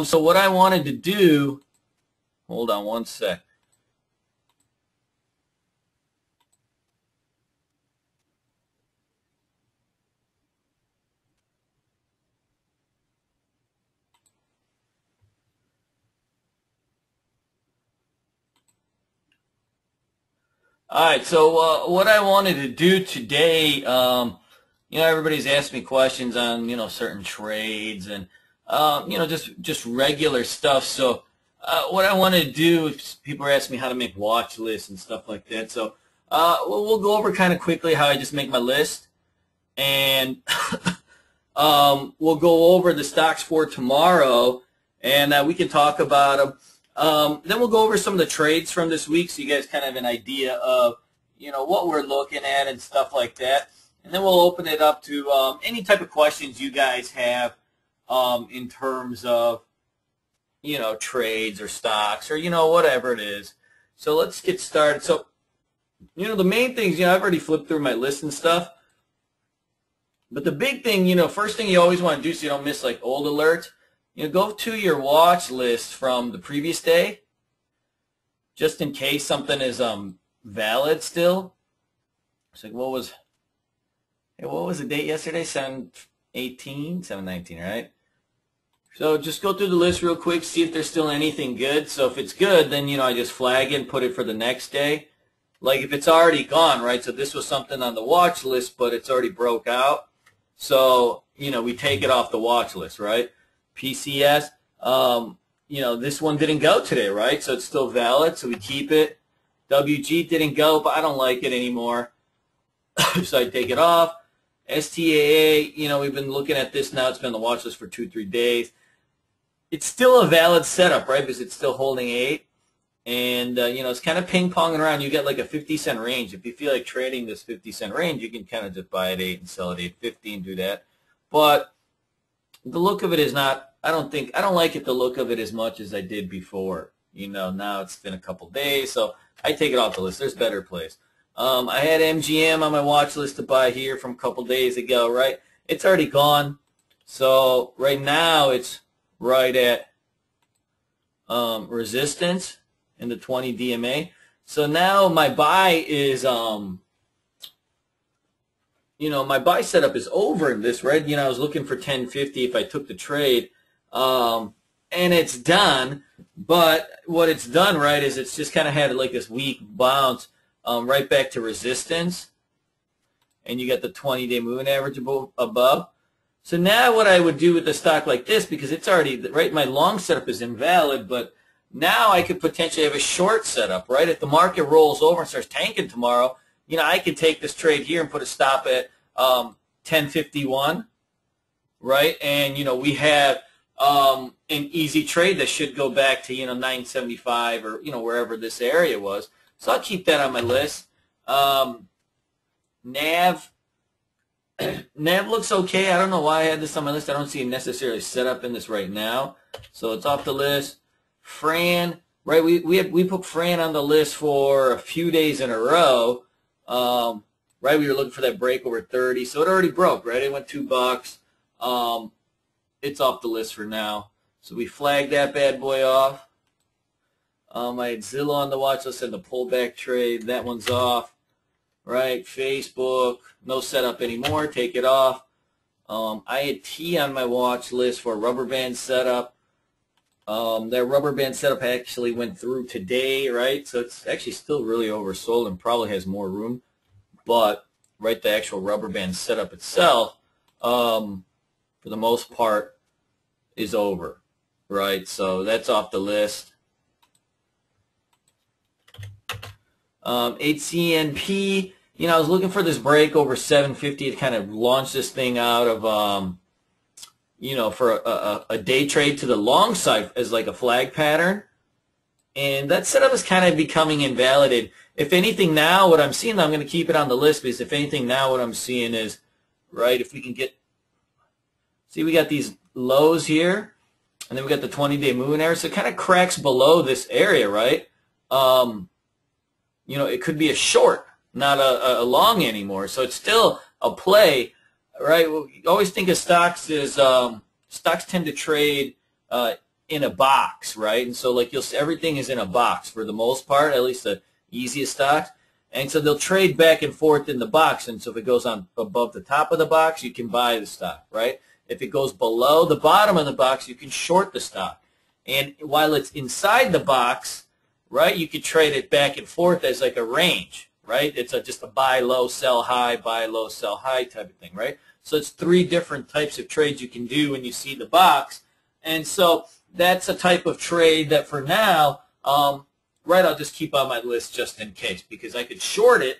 So what I wanted to do, hold on one sec. All right, so what I wanted to do today, everybody's asked me questions on, certain trades and, just regular stuff. So what I want to do, people are asking me how to make watch lists and stuff like that. So we'll go over kind of quickly how I just make my list, and we'll go over the stocks for tomorrow, and we can talk about them. Then we'll go over some of the trades from this week so you guys kind of have an idea of, what we're looking at and stuff like that. And then we'll open it up to any type of questions you guys have in terms of, trades or stocks or, whatever it is. So let's get started. So, the main things, I've already flipped through my list and stuff. But the big thing, first thing you always want to do so you don't miss like old alerts, go to your watch list from the previous day, just in case something is valid still. So what was the date yesterday? 7/18, 7/19, right? So just go through the list real quick, see if there's still anything good. So if it's good, then I just flag it and put it for the next day. Like if it's already gone, right? So this was something on the watch list, but it's already broke out. So we take it off the watch list, right? PCS, this one didn't go today, right? So it's still valid, so we keep it. WG didn't go, but I don't like it anymore, so I take it off. STAA, we've been looking at this now. It's been on the watch list for 2-3 days. It's still a valid setup, right, because it's still holding 8. And, it's kind of ping-ponging around. You get like a 50-cent range. If you feel like trading this 50-cent range, you can kind of just buy at 8 and sell at 8.50 and do that. But the look of it is not, I don't like it, the look of it as much as I did before. Now it's been a couple days, so I take it off the list. There's better place. I had MGM on my watch list to buy here from a couple days ago, right? It's already gone. So right now it's right at resistance in the 20 DMA. So now my buy is, my buy setup is over in this, right? I was looking for 10.50 if I took the trade, and it's done. But what it's done, right, is it's just kind of had like this weak bounce right back to resistance, and you got the 20-day moving average above. So now what I would do with a stock like this, because it's already, right, my long setup is invalid, but now I could potentially have a short setup, right? If the market rolls over and starts tanking tomorrow, I could take this trade here and put a stop at 10.51, right? And, we have an easy trade that should go back to, 9.75 or, wherever this area was. So I'll keep that on my list. NAV looks okay. I don't know why I had this on my list. I don't see it necessarily set up in this right now. So it's off the list. Fran, right? We put Fran on the list for a few days in a row. Right, we were looking for that break over 30, so it already broke, right? It went $2. It's off the list for now, so we flagged that bad boy off. I had Zillow on the watch list and the pullback trade. That one's off, right? Facebook, no setup anymore. Take it off. I had T on my watch list for a rubber band setup. That rubber band setup actually went through today, right? So it's actually still really oversold and probably has more room. But, right, the actual rubber band setup itself, for the most part, is over, right? So that's off the list. HCNP, I was looking for this break over 750 to kind of launch this thing out of, for a day trade to the long side as like a flag pattern. And that setup is kind of becoming invalidated. If anything now, what I'm seeing, I'm going to keep it on the list because if anything now what I'm seeing is, right, if we can get, see we got these lows here, and then we got the 20-day moving average, so it kind of cracks below this area, right? It could be a short, not a long anymore. So it's still a play, right? You always think of stocks as stocks tend to trade in a box, right? And so like everything is in a box for the most part, at least the easiest stocks. And so they'll trade back and forth in the box. And so if it goes on above the top of the box, you can buy the stock, right? If it goes below the bottom of the box, you can short the stock. And while it's inside the box, right, you could trade it back and forth as like a range, right? It's just a buy low, sell high, buy low, sell high type of thing, right? So it's 3 different types of trades you can do when you see the box. And so that's a type of trade that for now, right, I'll just keep on my list just in case, because I could short it,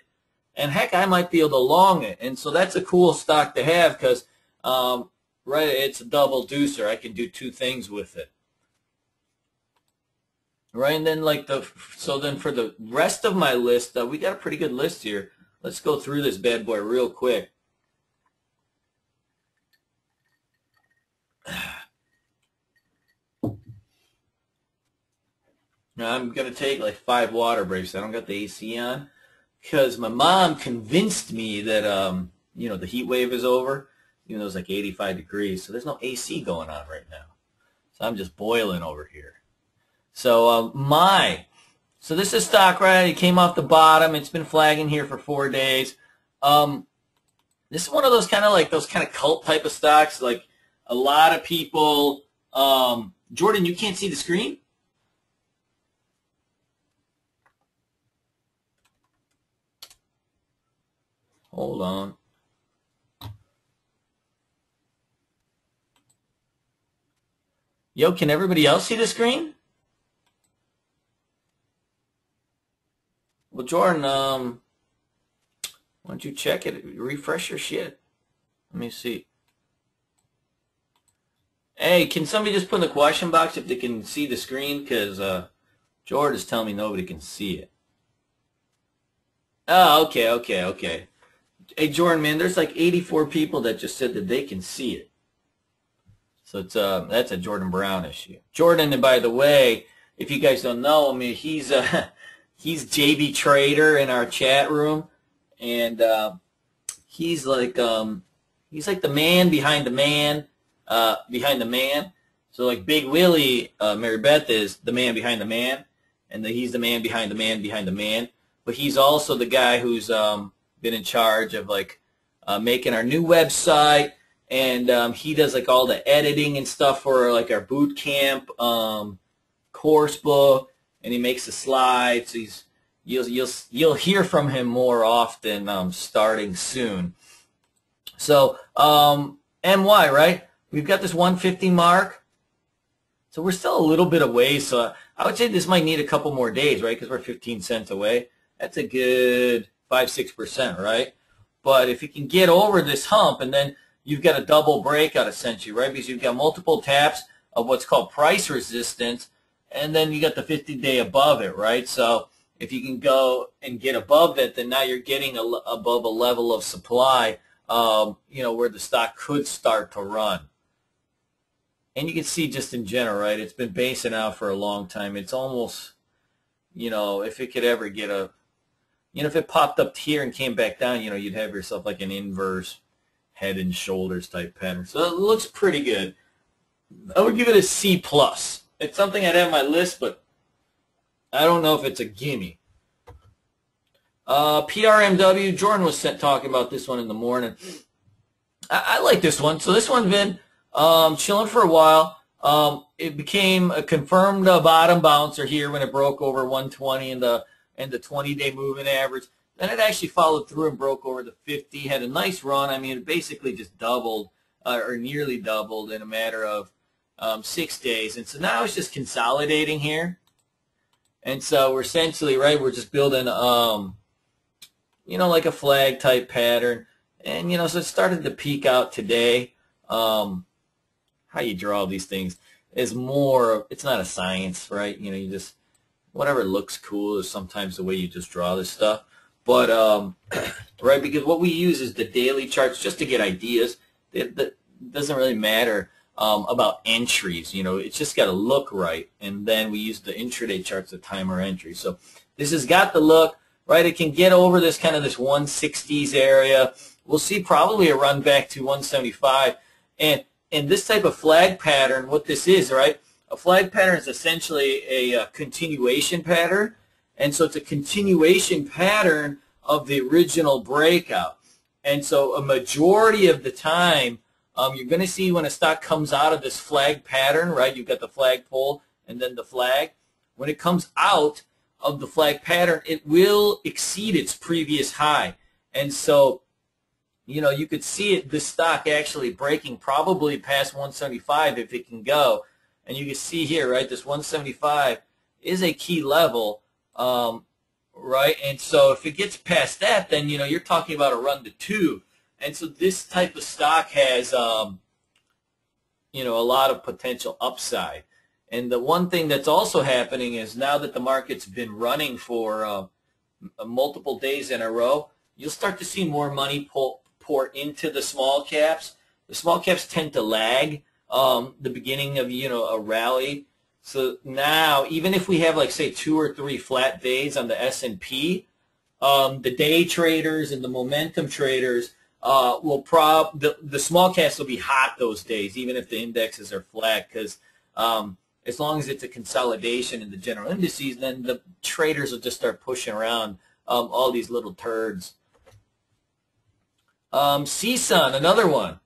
and heck, I might be able to long it. And so that's a cool stock to have because, right, it's a double deucer. I can do 2 things with it. Right, and then so then for the rest of my list, we got a pretty good list here. Let's go through this bad boy real quick. Now I'm going to take like 5 water breaks. I don't got the AC on because my mom convinced me that, you know, the heat wave is over, even though it's like 85 degrees. So there's no AC going on right now. So I'm just boiling over here. So so this is stock, right? It came off the bottom. It's been flagging here for 4 days. This is one of those kind of cult type of stocks. Like a lot of people, Jordan, you can't see the screen? Hold on. Yo, can everybody else see the screen? Well, Jordan, why don't you check it? Refresh your shit. Let me see. Hey, can somebody just put in the question box if they can see the screen? Because Jordan is telling me nobody can see it. Oh, okay. Hey, Jordan, man, there's like 84 people that just said that they can see it. So it's that's a Jordan Brown issue. Jordan, and by the way, if you guys don't know, I mean, he's JB Trader in our chat room, and he's like the man behind the man behind the man. So like Big Willie, Mary Beth is the man behind the man, and he's the man behind the man behind the man. But he's also the guy who's been in charge of like making our new website, and he does like all the editing and stuff for like our boot camp course book. And he makes the slides. You'll hear from him more often starting soon. So MY, right? We've got this 150 mark. So we're still a little bit away. So I would say this might need a couple more days, right? Because we're 15 cents away. That's a good 5-6%, right? But if you can get over this hump, and then you've got a double breakout essentially, right? Because you've got multiple taps of what's called price resistance. And then you got the 50-day above it, right? So if you can go and get above that, then now you're getting above a level of supply, you know, where the stock could start to run. And you can see just in general, right? It's been basing out for a long time. It's almost, you know, if it could ever get if it popped up here and came back down, you know, you'd have yourself like an inverse head and shoulders type pattern. So it looks pretty good. I would give it a C+. It's something I'd have on my list, but I don't know if it's a gimme. PRMW, Jordan was talking about this one in the morning. I like this one. So this one's been chilling for a while. It became a confirmed bottom bouncer here when it broke over 120 and the 20-day moving average. Then it actually followed through and broke over the 50. Had a nice run. I mean, it basically just doubled or nearly doubled in a matter of 6 days. And so now it's just consolidating here. And so we're essentially, right, we're just building, you know, like a flag type pattern. And, you know, so it started to peak out today. How you draw these things is more, it's not a science, right? You know, you just, whatever looks cool is sometimes the way you just draw this stuff. But, right, because what we use is the daily charts just to get ideas. It doesn't really matter about entries, you know, it's just got to look right, and then we use the intraday charts to time our entries. So this has got the look, right? It can get over this kind of this 160s area. We'll see probably a run back to 175, and this type of flag pattern, what this is, right? A flag pattern is essentially a continuation pattern, and so it's a continuation pattern of the original breakout. And so a majority of the time, you're going to see when a stock comes out of this flag pattern, right? You've got the flagpole and then the flag. When it comes out of the flag pattern, it will exceed its previous high. And so, you could see it, this stock actually breaking probably past 175 if it can go. And you can see here, right, this 175 is a key level, right? And so if it gets past that, then, you're talking about a run to 2. And so this type of stock has, a lot of potential upside. And the one thing that's also happening is now that the market's been running for multiple days in a row, you'll start to see more money pour into the small caps. The small caps tend to lag the beginning of, a rally. So now, even if we have, like, say, 2 or 3 flat days on the S&P, the day traders and the momentum traders the small caps will be hot those days, even if the indexes are flat, because as long as it's a consolidation in the general indices, then the traders will just start pushing around all these little turds. CSUN, another one.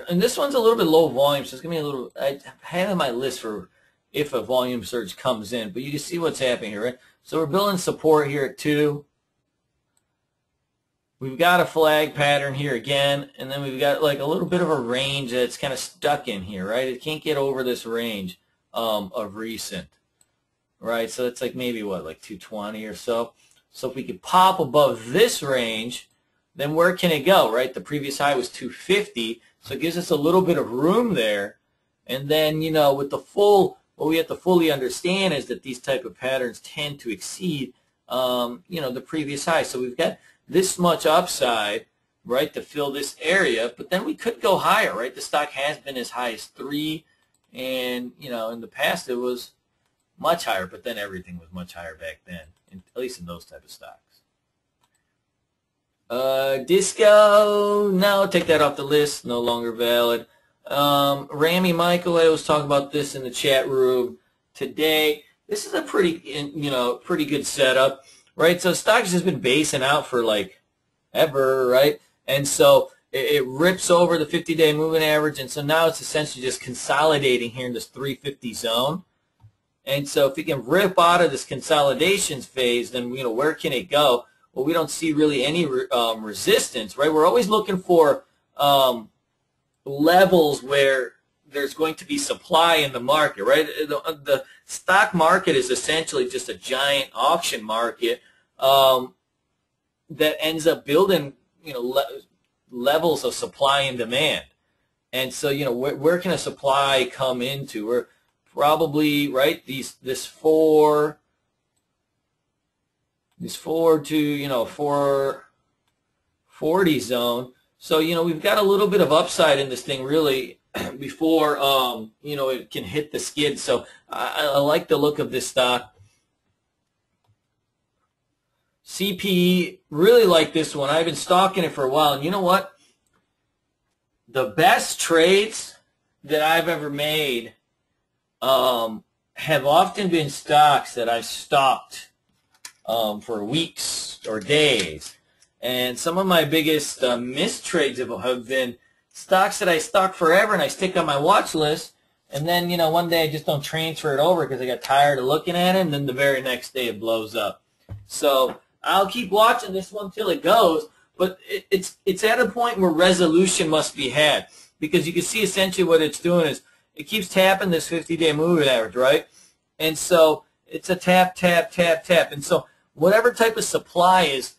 And this one's a little bit low volume, so it's going to be a little, I have on my list for if a volume surge comes in, but you can see what's happening here, right? So we're building support here at 2. We've got a flag pattern here again, and then we've got like a little bit of a range that's kind of stuck in here, right? It can't get over this range of recent, right? So it's like maybe what, like 220 or so. So if we could pop above this range, then where can it go, right? The previous high was 250, so it gives us a little bit of room there. And then, with the full, what we have to fully understand is that these type of patterns tend to exceed, the previous high. So we've got this much upside, right, to fill this area, but then we could go higher, right? The stock has been as high as 3, and, in the past it was much higher, but then everything was much higher back then, at least in those type of stocks. Disco, no, take that off the list, no longer valid. Rami Michael, I was talking about this in the chat room today. This is a pretty good setup, right? So stocks has been basing out for like ever, right? And so it rips over the 50-day moving average, and so now it's essentially just consolidating here in this 350 zone. And so if it can rip out of this consolidations phase, then where can it go? Well, we don't see really any resistance, right? We're always looking for levels where there's going to be supply in the market, right? The stock market is essentially just a giant auction market that ends up building, levels of supply and demand. And so, where can a supply come into? We're probably, right, this 4 to 440 zone. So we've got a little bit of upside in this thing really before it can hit the skid. So I like the look of this stock. CPE, really like this one. I've been stalking it for a while, and you know what? The best trades that I've ever made have often been stocks that I've stalked for weeks or days. And some of my biggest missed trades have been stocks that I stalk forever and I stick on my watch list, and then one day I just don't transfer it over because I got tired of looking at it, and then the very next day it blows up. So I'll keep watching this one till it goes, but it's at a point where resolution must be had, because you can see essentially what it's doing is it keeps tapping this 50-day moving average, right? And so it's a tap, tap, tap, tap. And so whatever type of supply is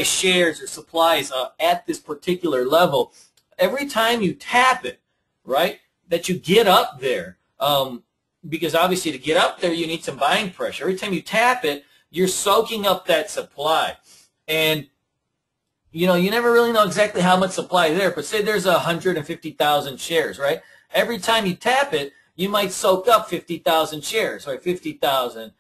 shares or supplies at this particular level, every time you tap it, right, that you get up there, because obviously to get up there you need some buying pressure. Every time you tap it, you're soaking up that supply. And you never really know exactly how much supply is there, but say there's 150,000 shares, right? Every time you tap it, you might soak up 50,000 shares, right? 50,000,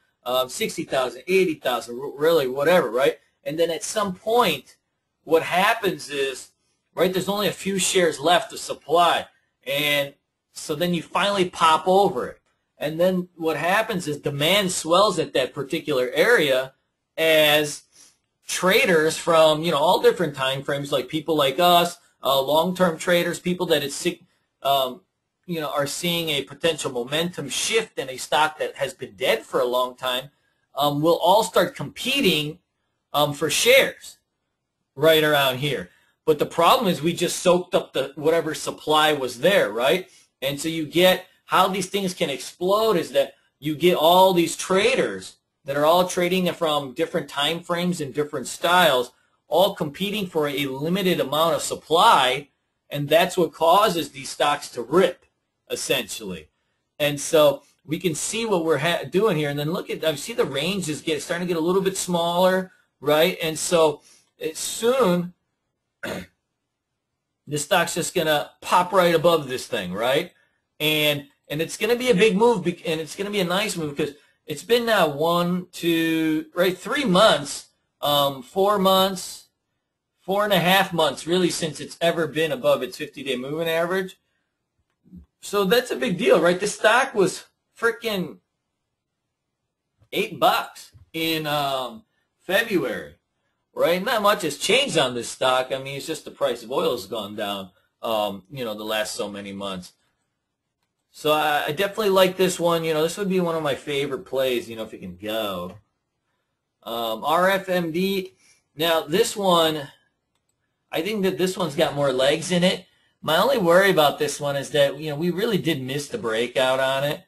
60,000, 80,000, really whatever, right? And then at some point, what happens is, right, there's only a few shares left of supply. And so then you finally pop over it. And then what happens is demand swells at that particular area as traders from, all different time frames, like people like us, long-term traders, people that are seeing a potential momentum shift in a stock that has been dead for a long time, will all start competing for shares right around here. But the problem is we just soaked up whatever supply was there, right? And so you get how these things can explode is that you get all these traders that are all trading from different time frames and different styles, all competing for a limited amount of supply, and that's what causes these stocks to rip, essentially. And so we can see what we're doing here, and then look at, I see the range is starting to get a little bit smaller, right? And so soon, this stock's just going to pop right above this thing, right? And it's going to be a big move, and it's going to be a nice move because it's been now 3 months, 4 months, 4.5 months, really, since it's ever been above its 50-day moving average. So that's a big deal, right? This stock was freaking $8 in February, right? Not much has changed on this stock. I mean, it's just the price of oil has gone down, the last so many months. So I definitely like this one. This would be one of my favorite plays, if it can go. RFMD. Now, this one, I think that this one's got more legs in it. My only worry about this one is that, we really did miss the breakout on it.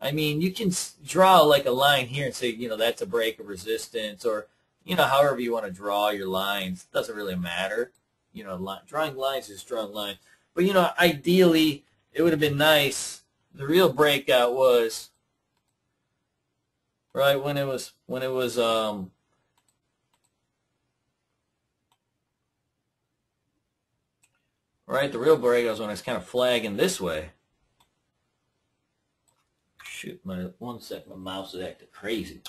I mean, you can draw like a line here and say, that's a break of resistance, or, however you want to draw your lines. It doesn't really matter. Drawing lines is drawing lines. But, ideally, it would have been nice. The real breakout was right when it was right, the real breakout was when it's kind of flagging this way. Shoot, one second, my mouse is acting crazy.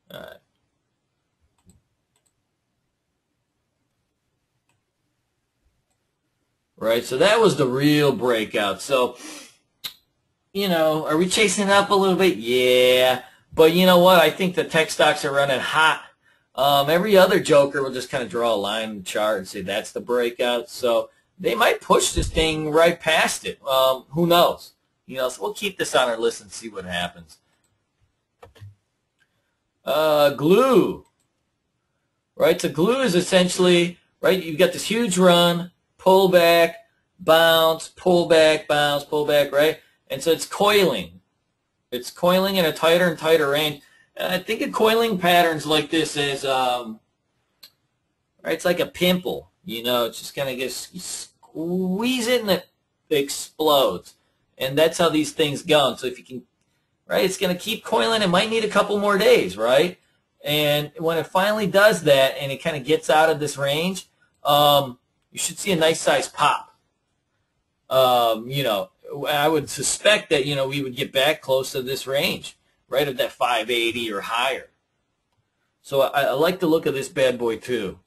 All right. Right, so that was the real breakout. So, are we chasing it up a little bit? Yeah. But you know what? I think the tech stocks are running hot. Every other joker will just kind of draw a line in the chart and say that's the breakout. So they might push this thing right past it. Who knows? So we'll keep this on our list and see what happens. Glue. Right, so glue is essentially, right, you've got this huge run, pull back, bounce, pull back, bounce, pull back, right? And so it's coiling. It's coiling in a tighter and tighter range. And I think of coiling patterns like this as, right, it's like a pimple. It's just kind of you squeeze it and it explodes. And that's how these things go. And so if you can, right, it's going to keep coiling. It might need a couple more days, right? And when it finally does that and it kind of gets out of this range, you should see a nice size pop. I would suspect that, we would get back close to this range, right at that 580 or higher. So I like the look of this bad boy too.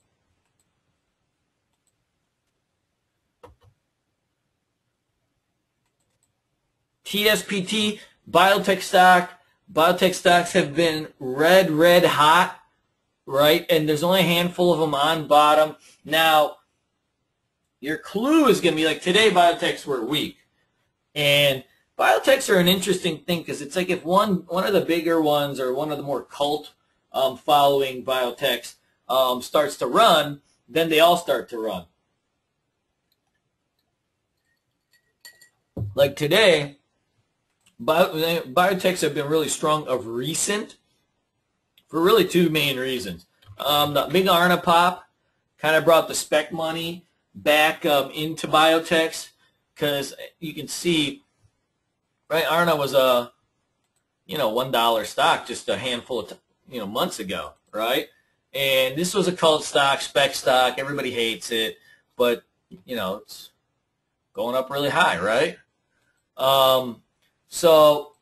TSPT, biotech stock. Biotech stocks have been red hot, right? And there's only a handful of them on bottom. Now, your clue is going to be like today biotechs were weak. And biotechs are an interesting thing because it's like if one of the bigger ones or one of the more cult following biotechs starts to run, then they all start to run. Like today, biotechs have been really strong of recent for really two main reasons. The big ARNA pop kind of brought the spec money back into biotechs because you can see, right, ARNA was a, $1 stock just a handful of, months ago, right? And this was a cult stock, spec stock. Everybody hates it, but, it's going up really high, right? So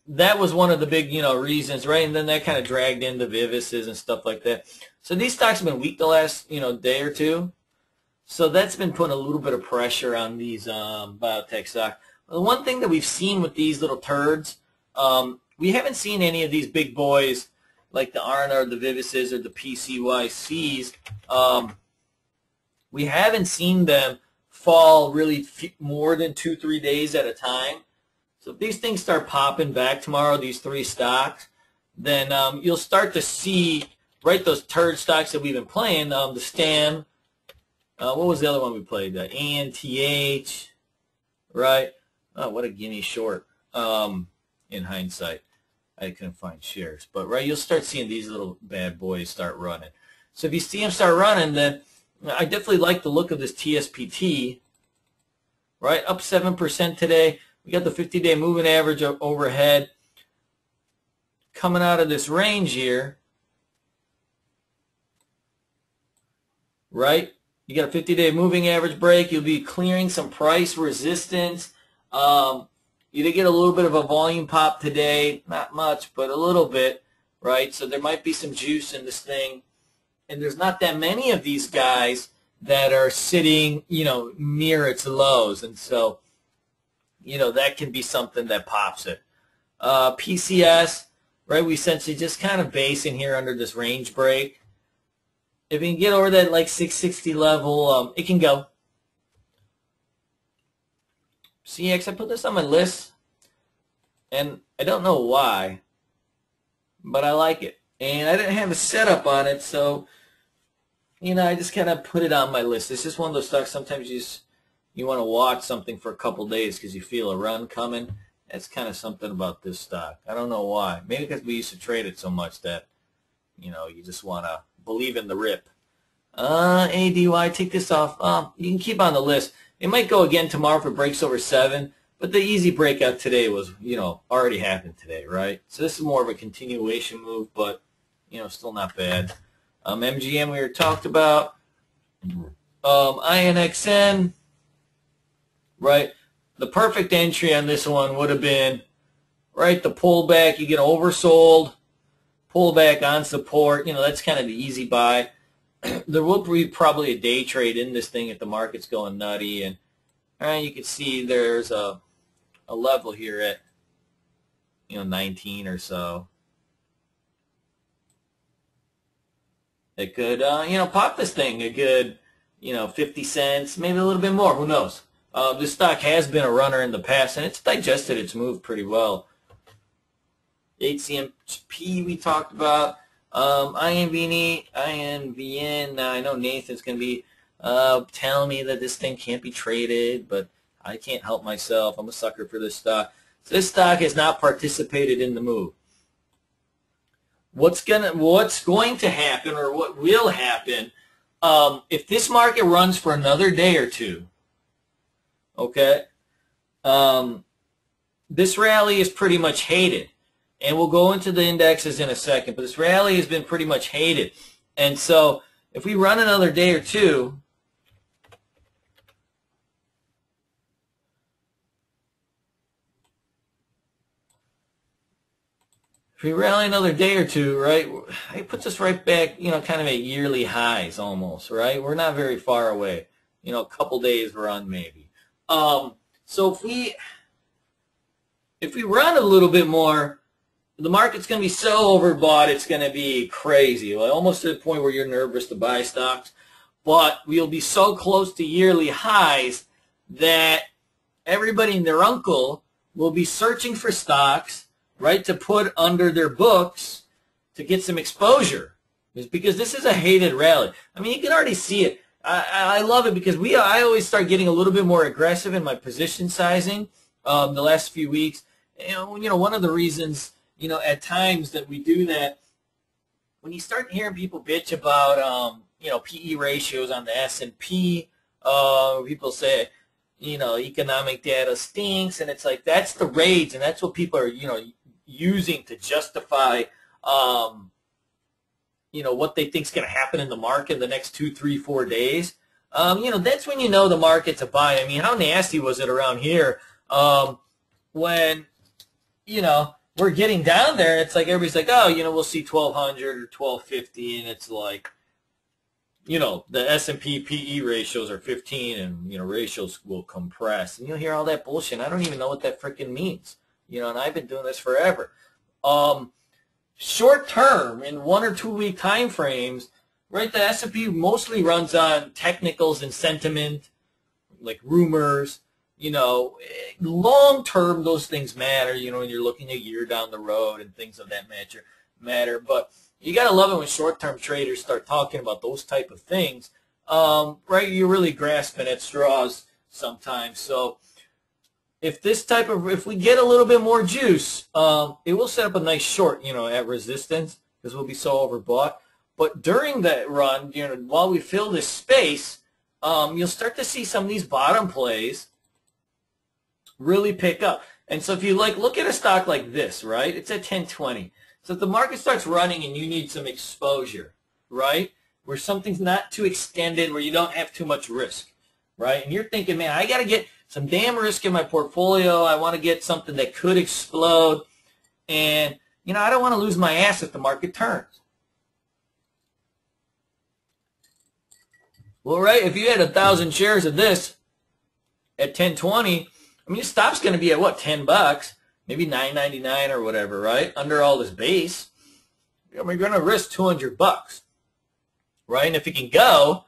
that was one of the big, reasons, right? And then that kind of dragged into Vivises and stuff like that. So these stocks have been weak the last, day or two. So that's been putting a little bit of pressure on these biotech stocks. The one thing that we've seen with these little turds, we haven't seen any of these big boys like the ARNA or the Vivises or the PCYCs. We haven't seen them fall really more than 2-3 days at a time. So if these things start popping back tomorrow, these three stocks, then you'll start to see, right, those turd stocks that we've been playing, the STAM, what was the other one we played? The ANTH, right? Oh, what a gimme short in hindsight. I couldn't find shares. But, right, you'll start seeing these little bad boys start running. So if you see them start running, then I definitely like the look of this TSPT, right? Up 7% today. We got the 50-day moving average overhead coming out of this range here, right? You got a 50-day moving average break. You'll be clearing some price resistance. You did get a little bit of a volume pop today. Not much, but a little bit, right? So there might be some juice in this thing. And there's not that many of these guys that are sitting, near its lows. And so, that can be something that pops it. PCS, right, we essentially just kind of base in here under this range break. If you can get over that like 660 level, it can go. CX, I put this on my list, and I don't know why, but I like it. And I didn't have a setup on it, so, I just kind of put it on my list. It's just one of those stocks sometimes you want to watch something for a couple days because you feel a run coming. That's kind of something about this stock. I don't know why. Maybe because we used to trade it so much that, you just want to believe in the rip. ADY, take this off. You can keep on the list. It might go again tomorrow if it breaks over 7, but the easy breakout today was, already happened today, right? So this is more of a continuation move, but, still not bad. MGM we already talked about. INXN, right? The perfect entry on this one would have been, right, the pullback. You get oversold, pullback on support. That's kind of the easy buy. There will be probably a day trade in this thing if the market's going nutty. And you can see there's a level here at, 19 or so. It could, pop this thing a good, 50 cents, maybe a little bit more. Who knows? This stock has been a runner in the past, and it's digested its move pretty well. HCMP we talked about. INVN, I know Nathan's going to be telling me that this thing can't be traded, but I can't help myself. I'm a sucker for this stock. So this stock has not participated in the move. What's going to happen, or what will happen, if this market runs for another day or two, okay, this rally is pretty much hated. And we'll go into the indexes in a second, but this rally has been pretty much hated. And so if we run another day or two, right, it puts us right back, kind of at yearly highs almost, right? We're not very far away. A couple days run maybe. So if we run a little bit more, the market's going to be so overbought, it's going to be crazy, almost to the point where you're nervous to buy stocks. But we'll be so close to yearly highs that everybody and their uncle will be searching for stocks, right, to put under their books to get some exposure. It's because this is a hated rally. I mean, you can already see it. I love it because I always start getting a little bit more aggressive in my position sizing the last few weeks. One of the reasons, at times that we do that, when you start hearing people bitch about, PE ratios on the S&P, people say, economic data stinks, and it's like that's the rage, and that's what people are, using to justify, what they think is going to happen in the market in the next 2, 3, 4 days. That's when the market's a buy. I mean, how nasty was it around here when, we're getting down there, it's like everybody's like, oh, we'll see 1,200 or 1,250, and it's like, the S&P PE ratios are 15 and, ratios will compress. And you'll hear all that bullshit. I don't even know what that freaking means. And I've been doing this forever. Short term, in 1 or 2 week time frames, right, the S&P mostly runs on technicals and sentiment, like rumors. Long term, those things matter, when you're looking a year down the road and things of that matter. But you got to love it when short-term traders start talking about those type of things, right? You're really grasping at straws sometimes. So if we get a little bit more juice, it will set up a nice short, at resistance, because we'll be so overbought. But during that run, while we fill this space, you'll start to see some of these bottom plays really pick up. And so if you look at a stock like this, right? It's at 1020. So if the market starts running and you need some exposure, right, where something's not too extended, where you don't have too much risk, right, and you're thinking, man, I got to get some damn risk in my portfolio. I want to get something that could explode, and, I don't want to lose my ass if the market turns. Well, right, if you had 1,000 shares of this at 1020, your stop's going to be at, what, $10? Maybe $9.99 or whatever, right? Under all this base, you're going to risk $200, right? And if it can go,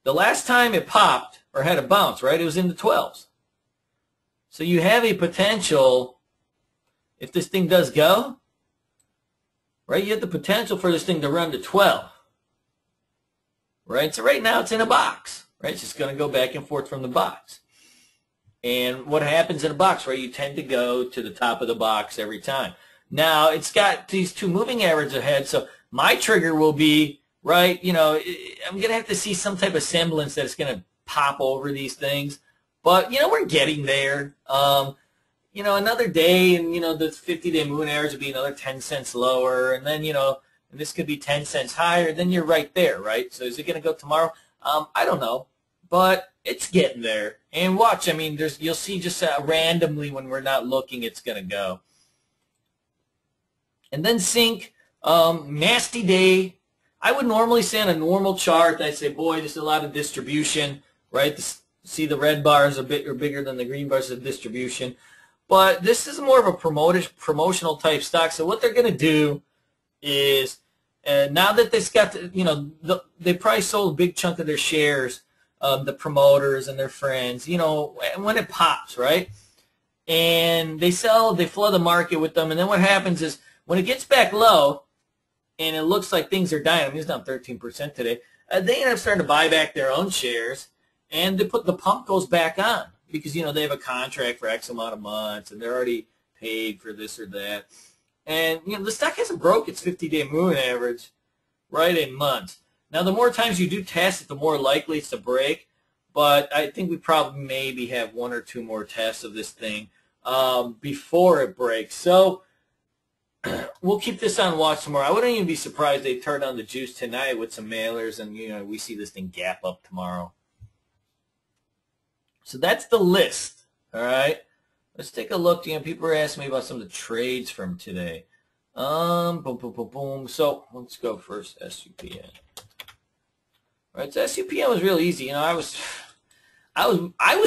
the last time it popped or had a bounce, right, it was in the 12s. So you have a potential, if this thing does go, right, you have the potential for this thing to run to 12, right? So right now it's in a box, right? It's just going to go back and forth from the box. And what happens in a box, right? You tend to go to the top of the box every time. Now, it's got these two moving averages ahead, so my trigger will be, right, I'm going to have to see some type of semblance that it's going to pop over these things. But, we're getting there. Another day, and, the 50-day moving average will be another 10 cents lower, and then, and this could be 10 cents higher, then you're right there, right? So is it going to go tomorrow? I don't know. But it's getting there. And watch, you'll see just randomly when we're not looking, it's going to go. And then zinc, nasty day. I would normally say on a normal chart, I'd say, boy, there's a lot of distribution, right? See the red bars are bigger than the green bars of distribution. But this is more of a promotional type stock. So what they're going to do is, now that they've got, they probably sold a big chunk of their shares, the promoters and their friends, when it pops, right? And they flood the market with them. And then what happens is when it gets back low and it looks like things are dying, it's down 13% today, they end up starting to buy back their own shares, and the pump goes back on because, they have a contract for X amount of months and they're already paid for this or that. And, the stock hasn't broke its 50-day moving average, right, in months. Now, the more times you do test it, the more likely it's to break. But I think we probably maybe have 1 or 2 more tests of this thing before it breaks. So we'll keep this on watch tomorrow. I wouldn't even be surprised they turn on the juice tonight with some mailers and, we see this thing gap up tomorrow. So that's the list, all right? Let's take a look. People are asking me about some of the trades from today. Boom, boom, boom, boom. So let's go first, SUPN. All right, so SUPN was real easy. I was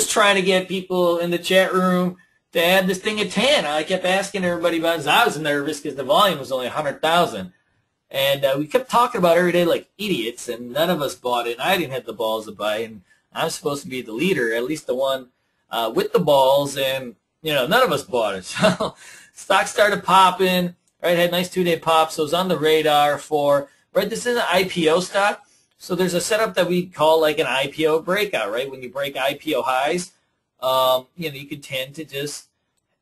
trying to get people in the chat room to add this thing at 10. I kept asking everybody about it. I was nervous because the volume was only 100,000. And we kept talking about it every day like idiots, and none of us bought it. And I didn't have the balls to buy it. And I'm supposed to be the leader, at least the one with the balls, and, none of us bought it. So stock started popping, right, had a nice 2-day pop, so it was on the radar for, right, this is an IPO stock. So there's a setup that we call like an IPO breakout, right? When you break IPO highs, you can tend to just,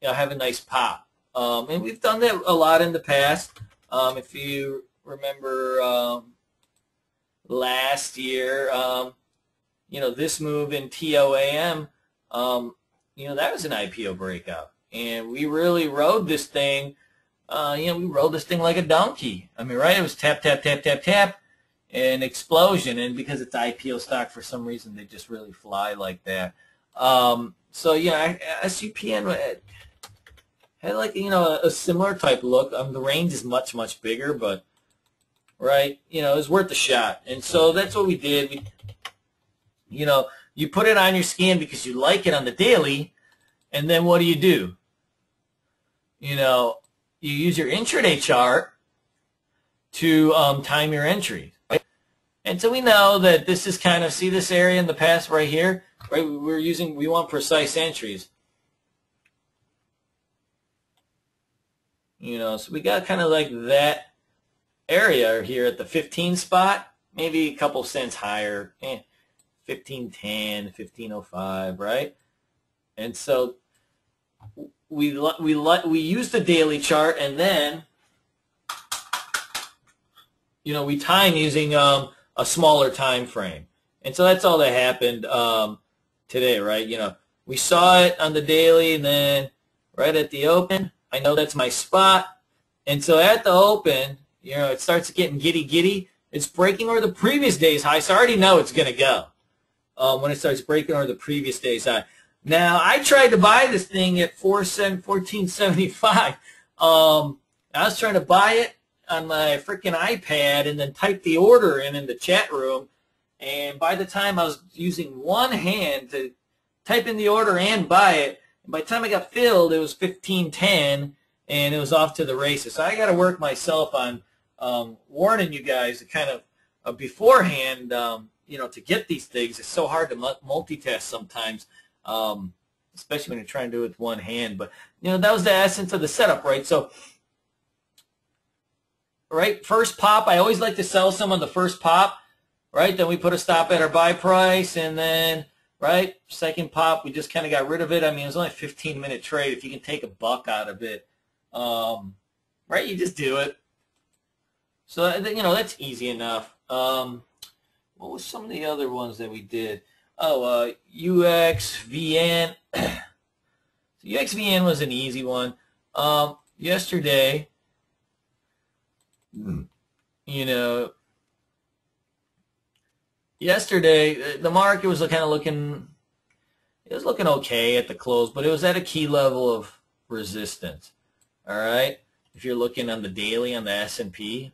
have a nice pop. And we've done that a lot in the past. If you remember last year, this move in TOAM, that was an IPO breakout. And we really rode this thing, we rode this thing like a donkey. Right? It was tap, tap, tap, tap, tap. An explosion, and because it's IPO stock, for some reason they just really fly like that. So yeah, SUPN had like a similar type look. The range is much bigger, but right? It's worth a shot. And so that's what we did. You put it on your scan because you like it on the daily, and then what do? You use your intraday chart to time your entries. Right? And so we know that this is kind of, see this area in the past right here? Right? We want precise entries. So we got kind of like that area here at the 15 spot, maybe a couple cents higher, 1510, 1505, right? And so we use the daily chart, and then we time using a smaller time frame. And so that's all that happened today, right? We saw it on the daily, and then right at the open, I know that's my spot. And so at the open, it starts getting giddy. It's breaking over the previous day's high, so I already know it's going to go when it starts breaking over the previous day's high. Now, I tried to buy this thing at $14.75. I was trying to buy it on my freaking iPad and then type the order in the chat room. And by the time I was using one hand to type in the order and buy it, by the time I got filled, it was 15:10, and it was off to the races. So I got to work myself on warning you guys to kind of beforehand, to get these things. It's so hard to multitask sometimes, especially when you're trying to do it with one hand. But, that was the essence of the setup, right? So, right, first pop, I always like to sell some on the first pop, right? Then we put a stop at our buy price, and then, right, second pop, we just kind of got rid of it. I mean, it was only a 15-minute trade. If you can take $1 out of it, right, you just do it. So, that's easy enough. What was some of the other ones that we did? Oh, UXVN. UXVN was an easy one. Yesterday, yesterday the market was kind of looking okay at the close, but it was at a key level of resistance. All right, if you're looking on the daily on the S&P.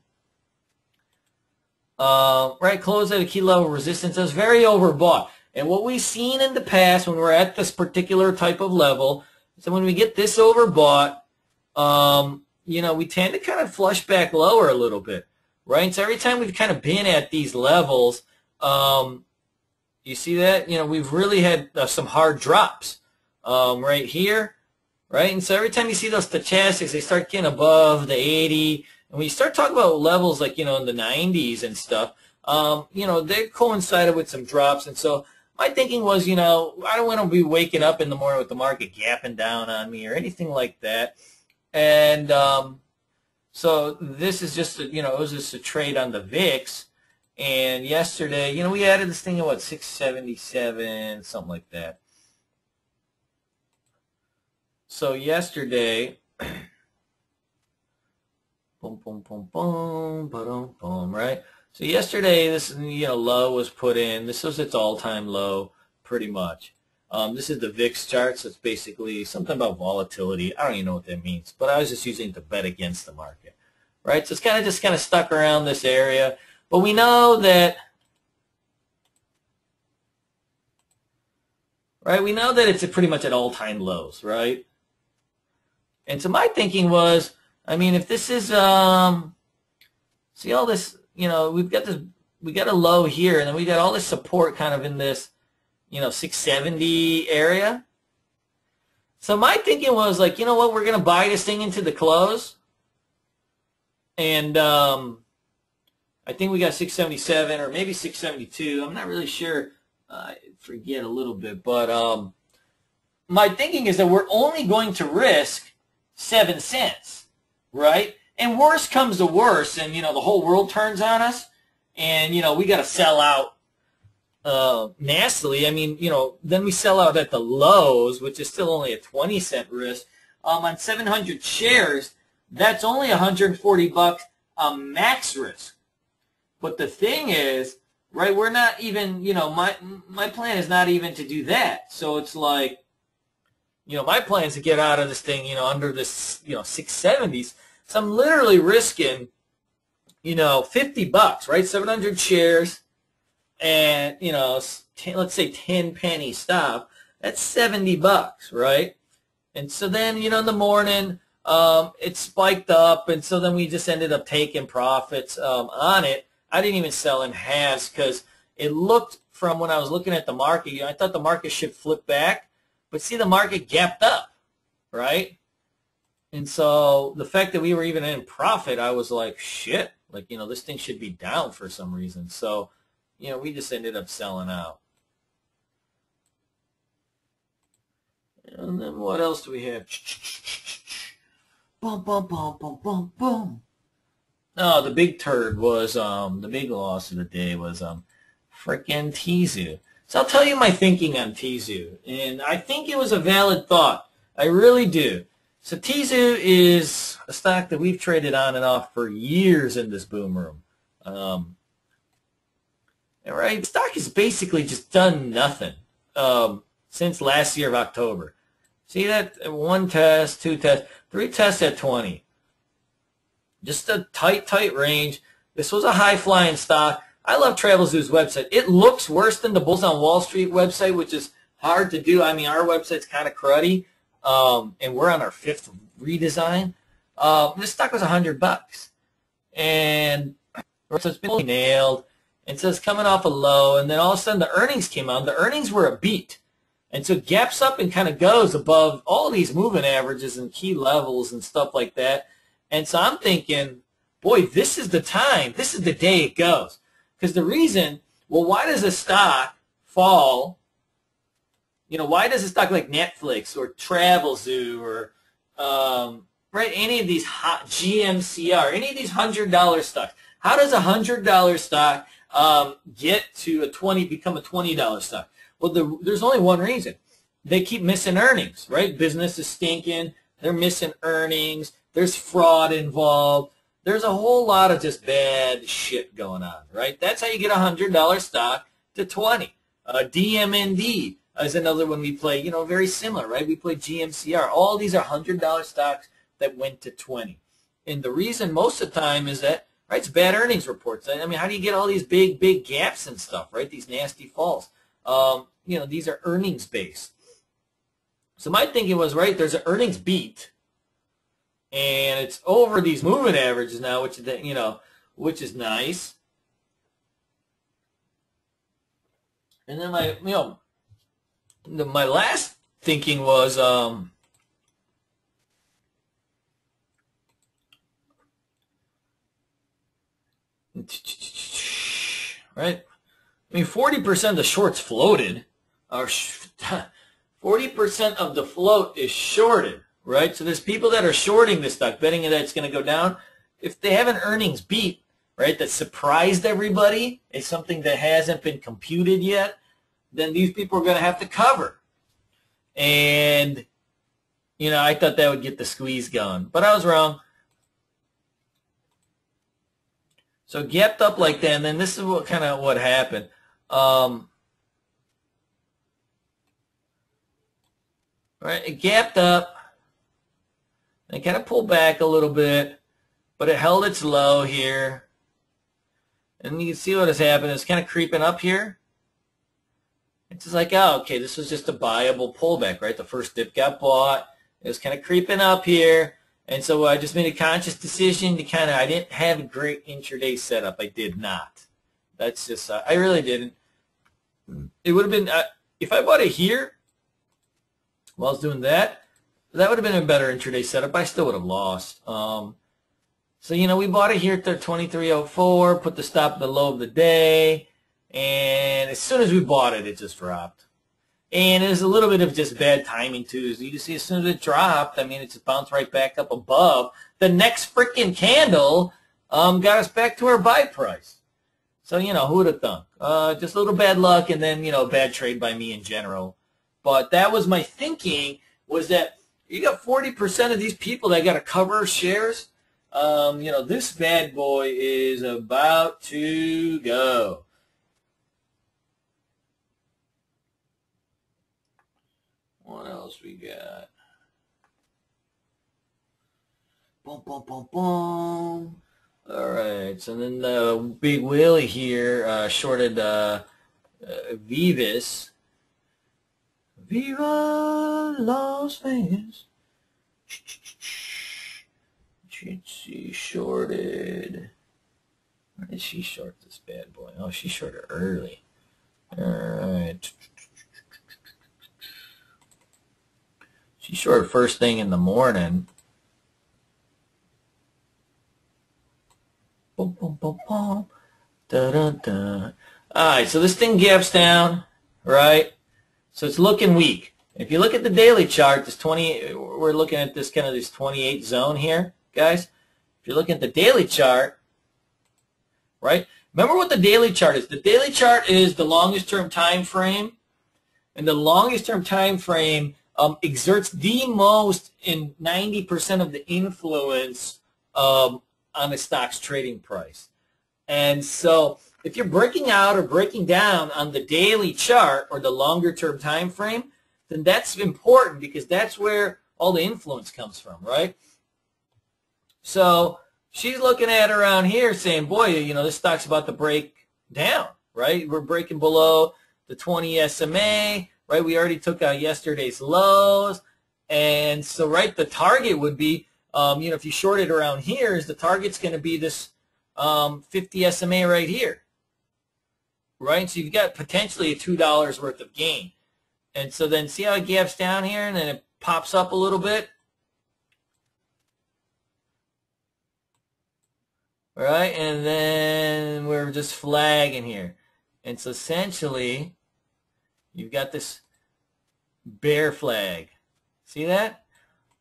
Right, close at a key level of resistance. It was very overbought. And what we've seen in the past when we're at this particular type of level, so when we get this overbought, we tend to kind of flush back lower a little bit, right? So every time we've kind of been at these levels, you see that? We've really had some hard drops right here, right? And so every time you see those stochastics, they start getting above the 80. And when you start talking about levels like, in the 90s and stuff, they coincided with some drops. And so my thinking was, I don't want to be waking up in the morning with the market gapping down on me or anything like that. And so this is just, it was just a trade on the VIX. And yesterday, we added this thing at what, 677, something like that. So yesterday, boom, boom, boom, boom, boom, boom, right? So yesterday, this low was put in. This was its all-time low, pretty much. This is the VIX chart, so it's basically something about volatility. I don't even know what that means, but I was just using it to bet against the market, right? So it's just kind of stuck around this area. But we know that, right? We know that it's pretty much at all-time lows, right? And so my thinking was, I mean, if this is, see all this, we got a low here, and then we got all this support kind of in this, 670 area. So my thinking was like, what, we're going to buy this thing into the close. And I think we got 677 or maybe 672. I'm not really sure. I forget a little bit. But my thinking is that we're only going to risk 7 cents, right? And worse comes to worse, and, the whole world turns on us, and, we got to sell out nastily. I mean, then we sell out at the lows, which is still only a 20-cent risk. On 700 shares, that's only $140 max risk. But the thing is, right, we're not even, my plan is not even to do that. So it's like, my plan is to get out of this thing, under this, 670s. So I'm literally risking, $50, right? 700 shares, and let's say 10 penny stop. That's $70, right? And so then, in the morning, it spiked up, and so then we just ended up taking profits on it. I didn't even sell in halves because it looked, from when I was looking at the market, I thought the market should flip back, but see, the market gapped up, right? And so the fact that we were even in profit, I was like, shit, like, this thing should be down for some reason. So, we just ended up selling out. And then what else do we have? Boom, boom, boom, boom, boom, boom. No, the big turd was, the big loss of the day was frickin' Tizu. So I'll tell you my thinking on Tizu. And I think it was a valid thought. I really do. So Tizu is a stock that we've traded on and off for years in this boom room. Right? The stock has basically just done nothing since last year of October. See that? 1 test, 2 tests, 3 tests at 20. Just a tight range. This was a high-flying stock. I love TravelZoo's website. It looks worse than the Bulls on Wall Street website, which is hard to do. I mean, our website's kind of cruddy, and we're on our 5th redesign. This stock was $100, and so it's been nailed. And so it's coming off a low, and then all of a sudden the earnings came out. The earnings were a beat. And so it gaps up and kind of goes above all these moving averages and key levels and stuff like that. And so I'm thinking, boy, this is the time. This is the day it goes. Because the reason, well, why does a stock fall? Why does a stock like Netflix or TravelZoo or, right, any of these hot GMCR, any of these $100 stocks, how does a $100 stock get to become a $20 stock? Well, there's only one reason. They keep missing earnings, right? Business is stinking. They're missing earnings. There's fraud involved. There's a whole lot of just bad shit going on, right? That's how you get a $100 stock to 20. DMND is another one we play, very similar, right? We play GMCR. All these are $100 stocks that went to 20. And the reason most of the time is that, right, it's bad earnings reports. I mean, how do you get all these big gaps and stuff, right? These nasty falls. These are earnings based. So my thinking was, right, there's an earnings beat, and it's over these moving averages now, which is nice. And then my last thinking was, right. I mean, 40% of the shorts floated, or 40% of the float is shorted, right? So there's people that are shorting this stock, betting that it's going to go down. If they have an earnings beat, right, that surprised everybody, it's something that hasn't been computed yet, then these people are going to have to cover. And, I thought that would get the squeeze going, but I was wrong. So it gapped up like that, and then this is what happened. Right, it gapped up. It kind of pulled back a little bit, but it held its low here. And you can see what has happened. It's kind of creeping up here. It's just like, oh, okay, this was just a buyable pullback, right? The first dip got bought. It was kind of creeping up here. And so I just made a conscious decision to I didn't have a great intraday setup. I did not. That's just, I really didn't. It would have been, if I bought it here while I was doing that, that would have been a better intraday setup. I still would have lost. So, we bought it here at the 23.04, put the stop at the low of the day, and as soon as we bought it, it just dropped. And there's a little bit of just bad timing, too. So you can see as soon as it dropped, I mean, it just bounced right back up above. The next freaking candle got us back to our buy price. So, who would have thunk? Just a little bad luck and then, bad trade by me in general. But that was my thinking, was that you got 40% of these people that got to cover shares. This bad boy is about to go. What else we got? Boom, boom, boom, boom. All right, so then the big Willie here shorted Vivas. Viva Las Vegas. She shorted. Where did she short this bad boy? Oh, she shorted early. All right. She shorted first thing in the morning. Boom, boom, boom, boom. Da, da, da. All right, so this thing gaps down, right? So it's looking weak. If you look at the daily chart, this 20, we're looking at this kind of this 28 zone here, guys. If you're looking at the daily chart, right? Remember what the daily chart is. The daily chart is the longest term time frame, and the longest term time frame exerts the most in 90% of the influence on the stock's trading price. And so if you're breaking out or breaking down on the daily chart or the longer term time frame, then that's important because that's where all the influence comes from, right? So she's looking at around here saying, boy, you know, this stock's about to break down, right? We're breaking below the 20 SMA, right? We already took out yesterday's lows. And so, right, the target would be, you know, if you short it around here, is the target's going to be this 50 SMA right here, right? So you've got potentially a $2 worth of gain. And so then see how it gaps down here and then it pops up a little bit? All right, and then we're just flagging here. And so essentially, you've got this bear flag. See that?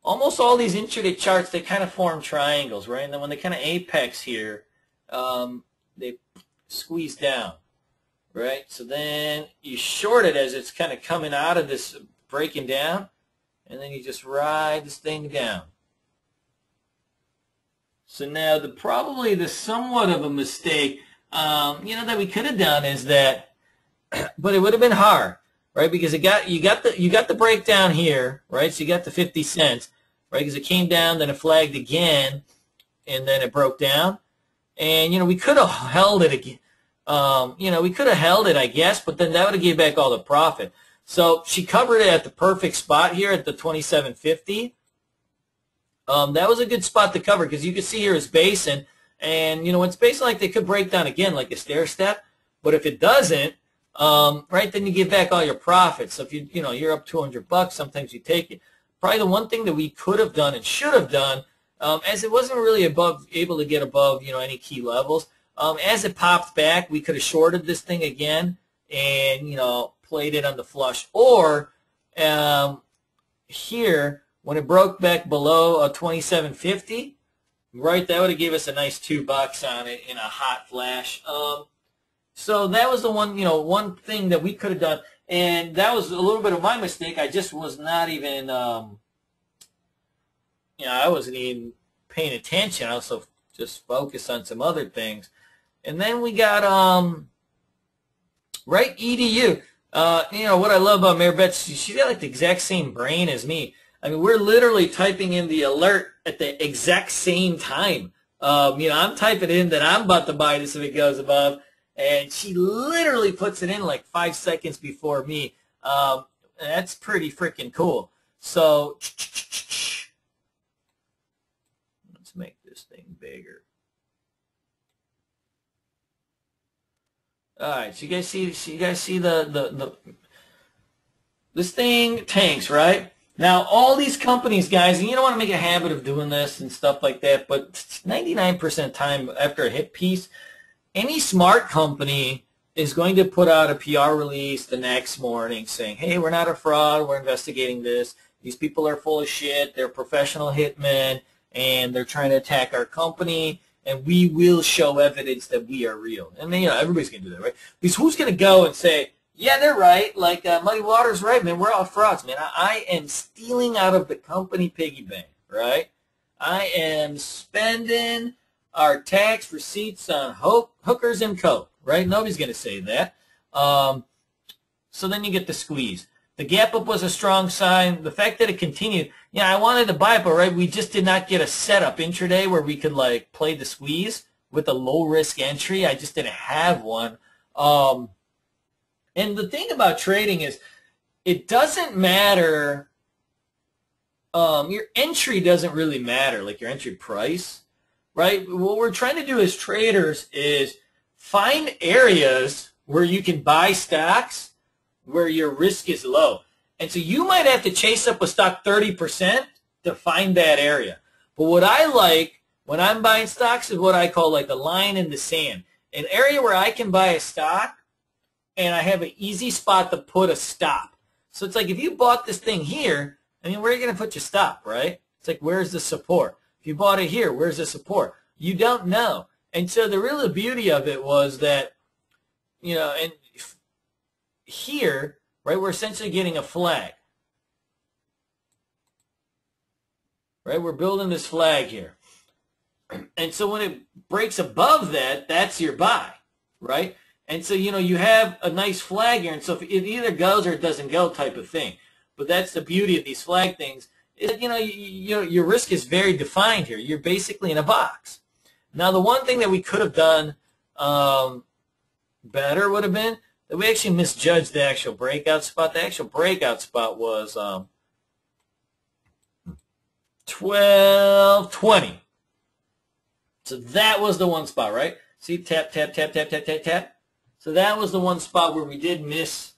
Almost all these intraday charts, they kind of form triangles, right? And then when they kind of apex here, they squeeze down, right? So then you short it as it's kind of coming out of this breaking down, and then you just ride this thing down. So now probably the somewhat of a mistake, you know, that we could have done is that, but it would have been hard, right? Because you got the breakdown here, right? So you got the 50 cents, right? Because it came down, then it flagged again, and then it broke down. And, you know, we could have held it again. You know, we could have held it, I guess, but then that would have gave back all the profit. So she covered it at the perfect spot here at the 27.50. That was a good spot to cover because you can see here is basing. And, you know, it's basing like they could break down again like a stair step. But if it doesn't, right, then you give back all your profits. So if you know, you're up $200, sometimes you take it. Probably the one thing that we could have done and should have done, as it wasn't really able to get above, you know, any key levels. As it popped back, we could have shorted this thing again and, you know, played it on the flush. Or here, when it broke back below 27.50, right, that would have gave us a nice $2 on it in a hot flash. So that was the one, you know, one thing that we could have done. And that was a little bit of my mistake. I just was not even, you know, I wasn't even paying attention. I also just focused on some other things. And then we got, right, EDU. You know, what I love about Mary Beth, she's got like the exact same brain as me. I mean, we're literally typing in the alert at the exact same time. You know, I'm typing in that I'm about to buy this if it goes above. And she literally puts it in like 5 seconds before me. That's pretty freaking cool. So let's make this thing bigger. All right, so you guys see the this thing tanks, right? Now all these companies, guys, and you don't want to make a habit of doing this and stuff like that, but 99% of time after a hit piece, any smart company is going to put out a PR release the next morning saying, hey, we're not a fraud, we're investigating this. These people are full of shit, they're professional hitmen, and they're trying to attack our company, and we will show evidence that we are real. And then, you know, everybody's going to do that, right? Because who's going to go and say, yeah, they're right, like Muddy Waters right, man, we're all frauds, man. I am stealing out of the company piggy bank, right? I am spending our tax receipts on hookers and coke, right? Nobody's going to say that. So then you get the squeeze. The gap up was a strong sign. The fact that it continued, you know, I wanted to buy it, but right, we just did not get a setup intraday where we could like play the squeeze, with a low risk entry. I just didn't have one. And the thing about trading is it doesn't matter. Your entry doesn't really matter, like your entry price, right? What we're trying to do as traders is find areas where you can buy stocks where your risk is low. And so you might have to chase up a stock 30% to find that area. But what I like when I'm buying stocks is what I call like a line in the sand. An area where I can buy a stock and I have an easy spot to put a stop. So it's like if you bought this thing here, I mean, where are you going to put your stop, right? It's like, where's the support? If you bought it here, where's the support? You don't know. And so the real beauty of it was that, you know, and here, right, we're essentially getting a flag. Right, we're building this flag here. And so when it breaks above that, that's your buy, right? And so, you know, you have a nice flag here. And so if it either goes or it doesn't go type of thing. But that's the beauty of these flag things is that, you know, your risk is very defined here. You're basically in a box. Now, the one thing that we could have done better would have been that we actually misjudged the actual breakout spot. The actual breakout spot was 1220. So that was the one spot, right? See, tap, tap, tap, tap, tap, tap, tap. So that was the one spot where we did miss.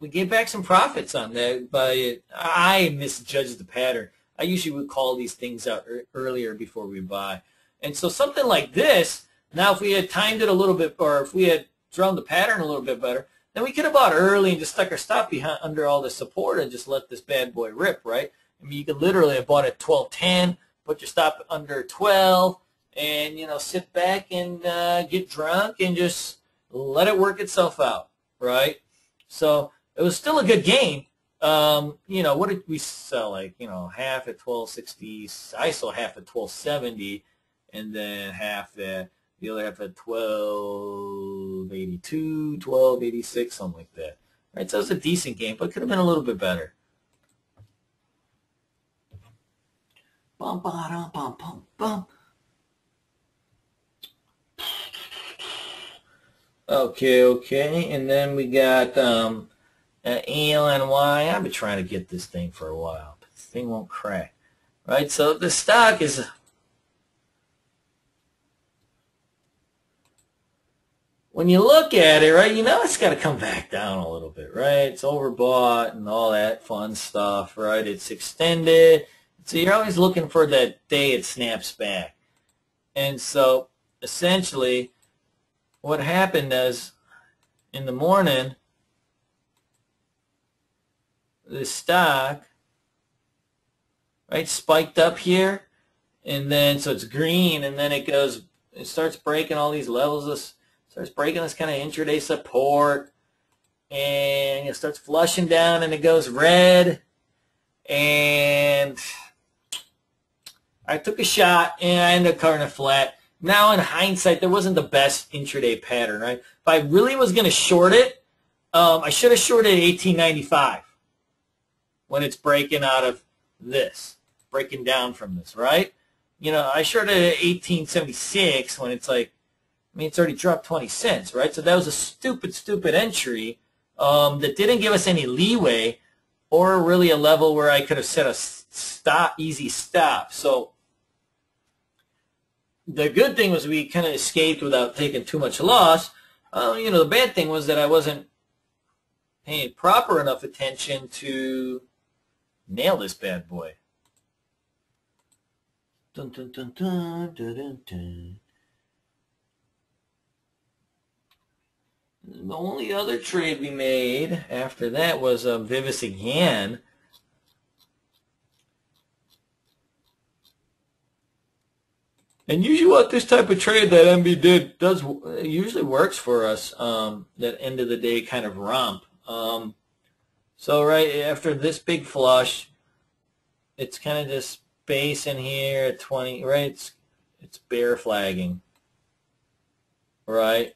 We gave back some profits on that, but I misjudged the pattern. I usually would call these things out earlier before we buy. And so something like this, now if we had timed it a little bit, or if we had drawn the pattern a little bit better, then we could have bought early and just stuck our stop behind under all the support and just let this bad boy rip, right? I mean, you could literally have bought at 12.10, put your stop under 12, and, you know, sit back and get drunk and just let it work itself out, right? So it was still a good game. You know, what did we sell? Like, you know, half at 12.60. I sold half at 12.70, and then half at the other half at 12.82, 12.86, something like that. Right? So it was a decent game, but it could have been a little bit better. Bum, bum, bum, bum, bum. Okay, and then we got ALNY. I've been trying to get this thing for a while, but this thing won't crack, right? So the stock is, when you look at it, right, you know it's got to come back down a little bit, right? It's overbought and all that fun stuff, right? It's extended. So you're always looking for that day it snaps back. And so essentially what happened is in the morning, the stock, right, spiked up here, and then so it's green, and then it goes, it starts breaking all these levels, starts breaking this kind of intraday support, and it starts flushing down, and it goes red, and I took a shot, and I ended up covering it flat. Now, in hindsight, there wasn't the best intraday pattern, right? If I really was going to short it, I should have shorted at 1895 when it's breaking out of this, breaking down from this, right? You know, I shorted at 1876 when it's like, I mean, it's already dropped 20 cents, right? So that was a stupid, stupid entry that didn't give us any leeway or really a level where I could have set a stop, easy stop. So the good thing was we kind of escaped without taking too much loss. You know, the bad thing was that I wasn't paying proper enough attention to nail this bad boy. Dun, dun, dun, dun, dun, dun, dun. The only other trade we made after that was Vivis again. And usually what this type of trade that MB did usually works for us, that end of the day kind of romp. So right after this big flush, it's kind of just base in here at 20, right? It's bear flagging, right?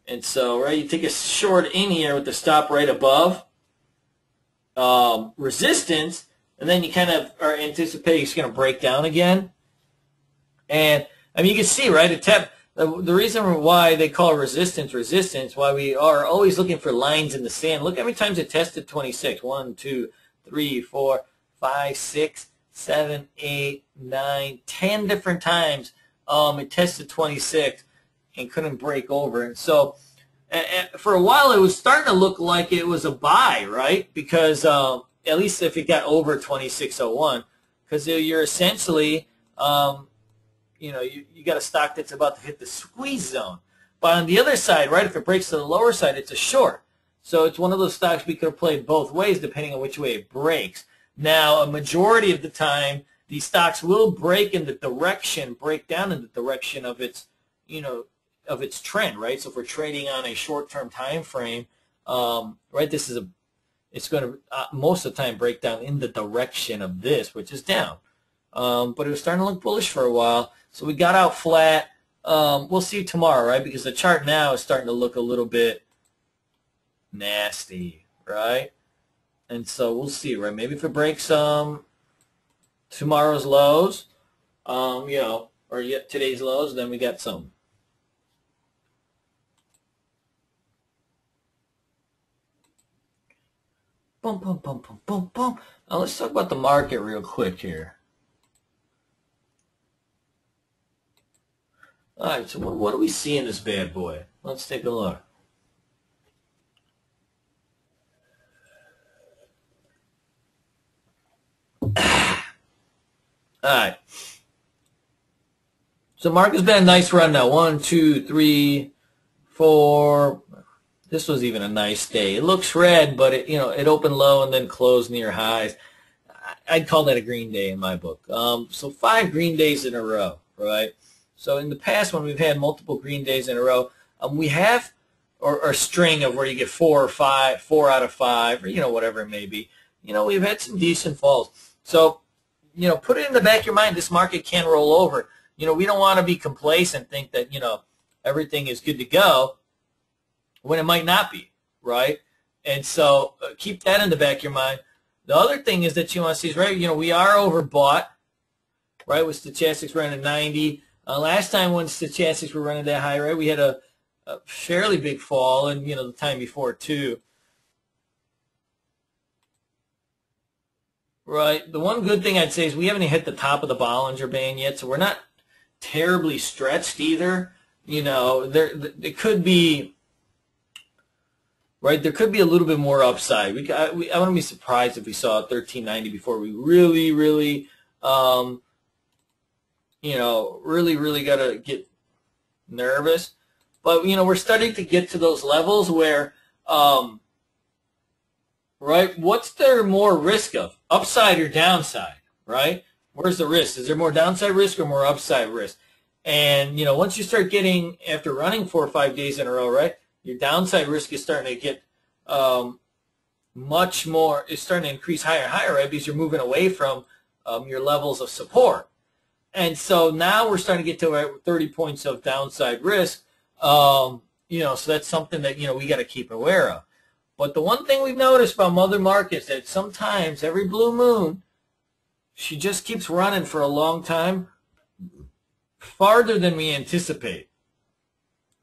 And so, right, you take a short in here with the stop right above resistance, and then you kind of are anticipating it's going to break down again. And I mean, you can see, right? The reason why they call resistance, why we are always looking for lines in the sand. Look how many times it tested 26. 1, 2, 3, 4, 5, 6, 7, 8, 9, 10 different times. It tested 26 and couldn't break over. And so for a while, it was starting to look like it was a buy, right? Because at least if it got over 26.01, because you're essentially, you got a stock that's about to hit the squeeze zone. But on the other side, right, if it breaks to the lower side, it's a short. So it's one of those stocks we could have played both ways depending on which way it breaks. Now, a majority of the time, these stocks will break down in the direction of its, of its trend, right? So if we're trading on a short-term time frame, right, it's going to most of the time break down in the direction of this, which is down. But it was starting to look bullish for a while, so we got out flat. We'll see tomorrow, right? Because the chart now is starting to look a little bit nasty, right? And so we'll see, right? Maybe if it breaks tomorrow's lows, or yet today's lows, then we got some. Boom, boom, boom, boom, boom, boom. Now let's talk about the market real quick here. All right, so what do we see in this bad boy? Let's take a look. All right. So market's been a nice run now. 1, 2, 3, 4. This was even a nice day. It looks red, but it opened low and then closed near highs. I'd call that a green day in my book. So 5 green days in a row, right? So in the past, when we've had multiple green days in a row, we have or a string of where you get 4 or 5, 4 out of 5, or whatever it may be. We've had some decent falls. So put it in the back of your mind. This market can roll over. We don't want to be complacent, think that everything is good to go when it might not be, right? And so keep that in the back of your mind. The other thing is that you want to see is, right, we are overbought, right, with stochastics running at 90. Last time when stochastics were running that high, right, we had a fairly big fall, and, the time before too. Right. The one good thing I'd say is we haven't hit the top of the Bollinger Band yet, so we're not terribly stretched either. It could be, right, there could be a little bit more upside. I wouldn't be surprised if we saw 1390 before we really, really, really got to get nervous. But, we're starting to get to those levels where, right, what's there more risk of? Upside or downside, right? Where's the risk? Is there more downside risk or more upside risk? And, once you start getting, after running 4 or 5 days in a row, right, your downside risk is starting to get much more, it's starting to increase higher and higher, right, because you're moving away from your levels of support. And so now we're starting to get to 30 points of downside risk, so that's something that, we got to keep aware of. But the one thing we've noticed about other markets that sometimes every blue moon, she just keeps running for a long time, farther than we anticipate.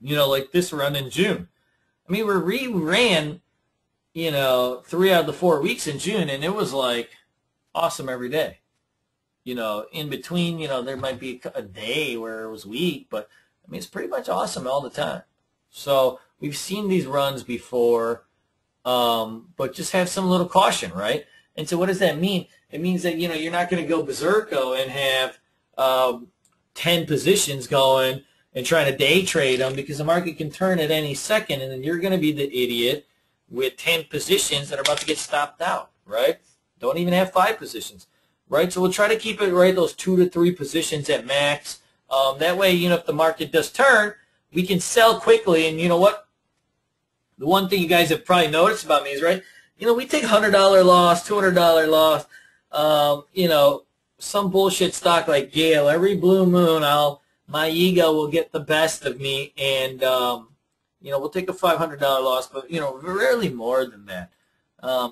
Like this run in June. I mean, we ran, 3 out of the 4 weeks in June, and it was like awesome every day. In between, there might be a day where it was weak, but I mean, it's pretty much awesome all the time. So we've seen these runs before. But just have some little caution, right? And so what does that mean? It means that, you're not going to go berserko and have 10 positions going and trying to day trade them, because the market can turn at any second, and then you're going to be the idiot with 10 positions that are about to get stopped out, right? Don't even have 5 positions, right? So we'll try to keep it, right, those 2 to 3 positions at max. That way, if the market does turn, we can sell quickly, and you know what? The one thing you guys have probably noticed about me is, right, we take $100 loss, $200 loss, some bullshit stock like Gale. Every blue moon, my ego will get the best of me, and, we'll take a $500 loss, but, rarely more than that.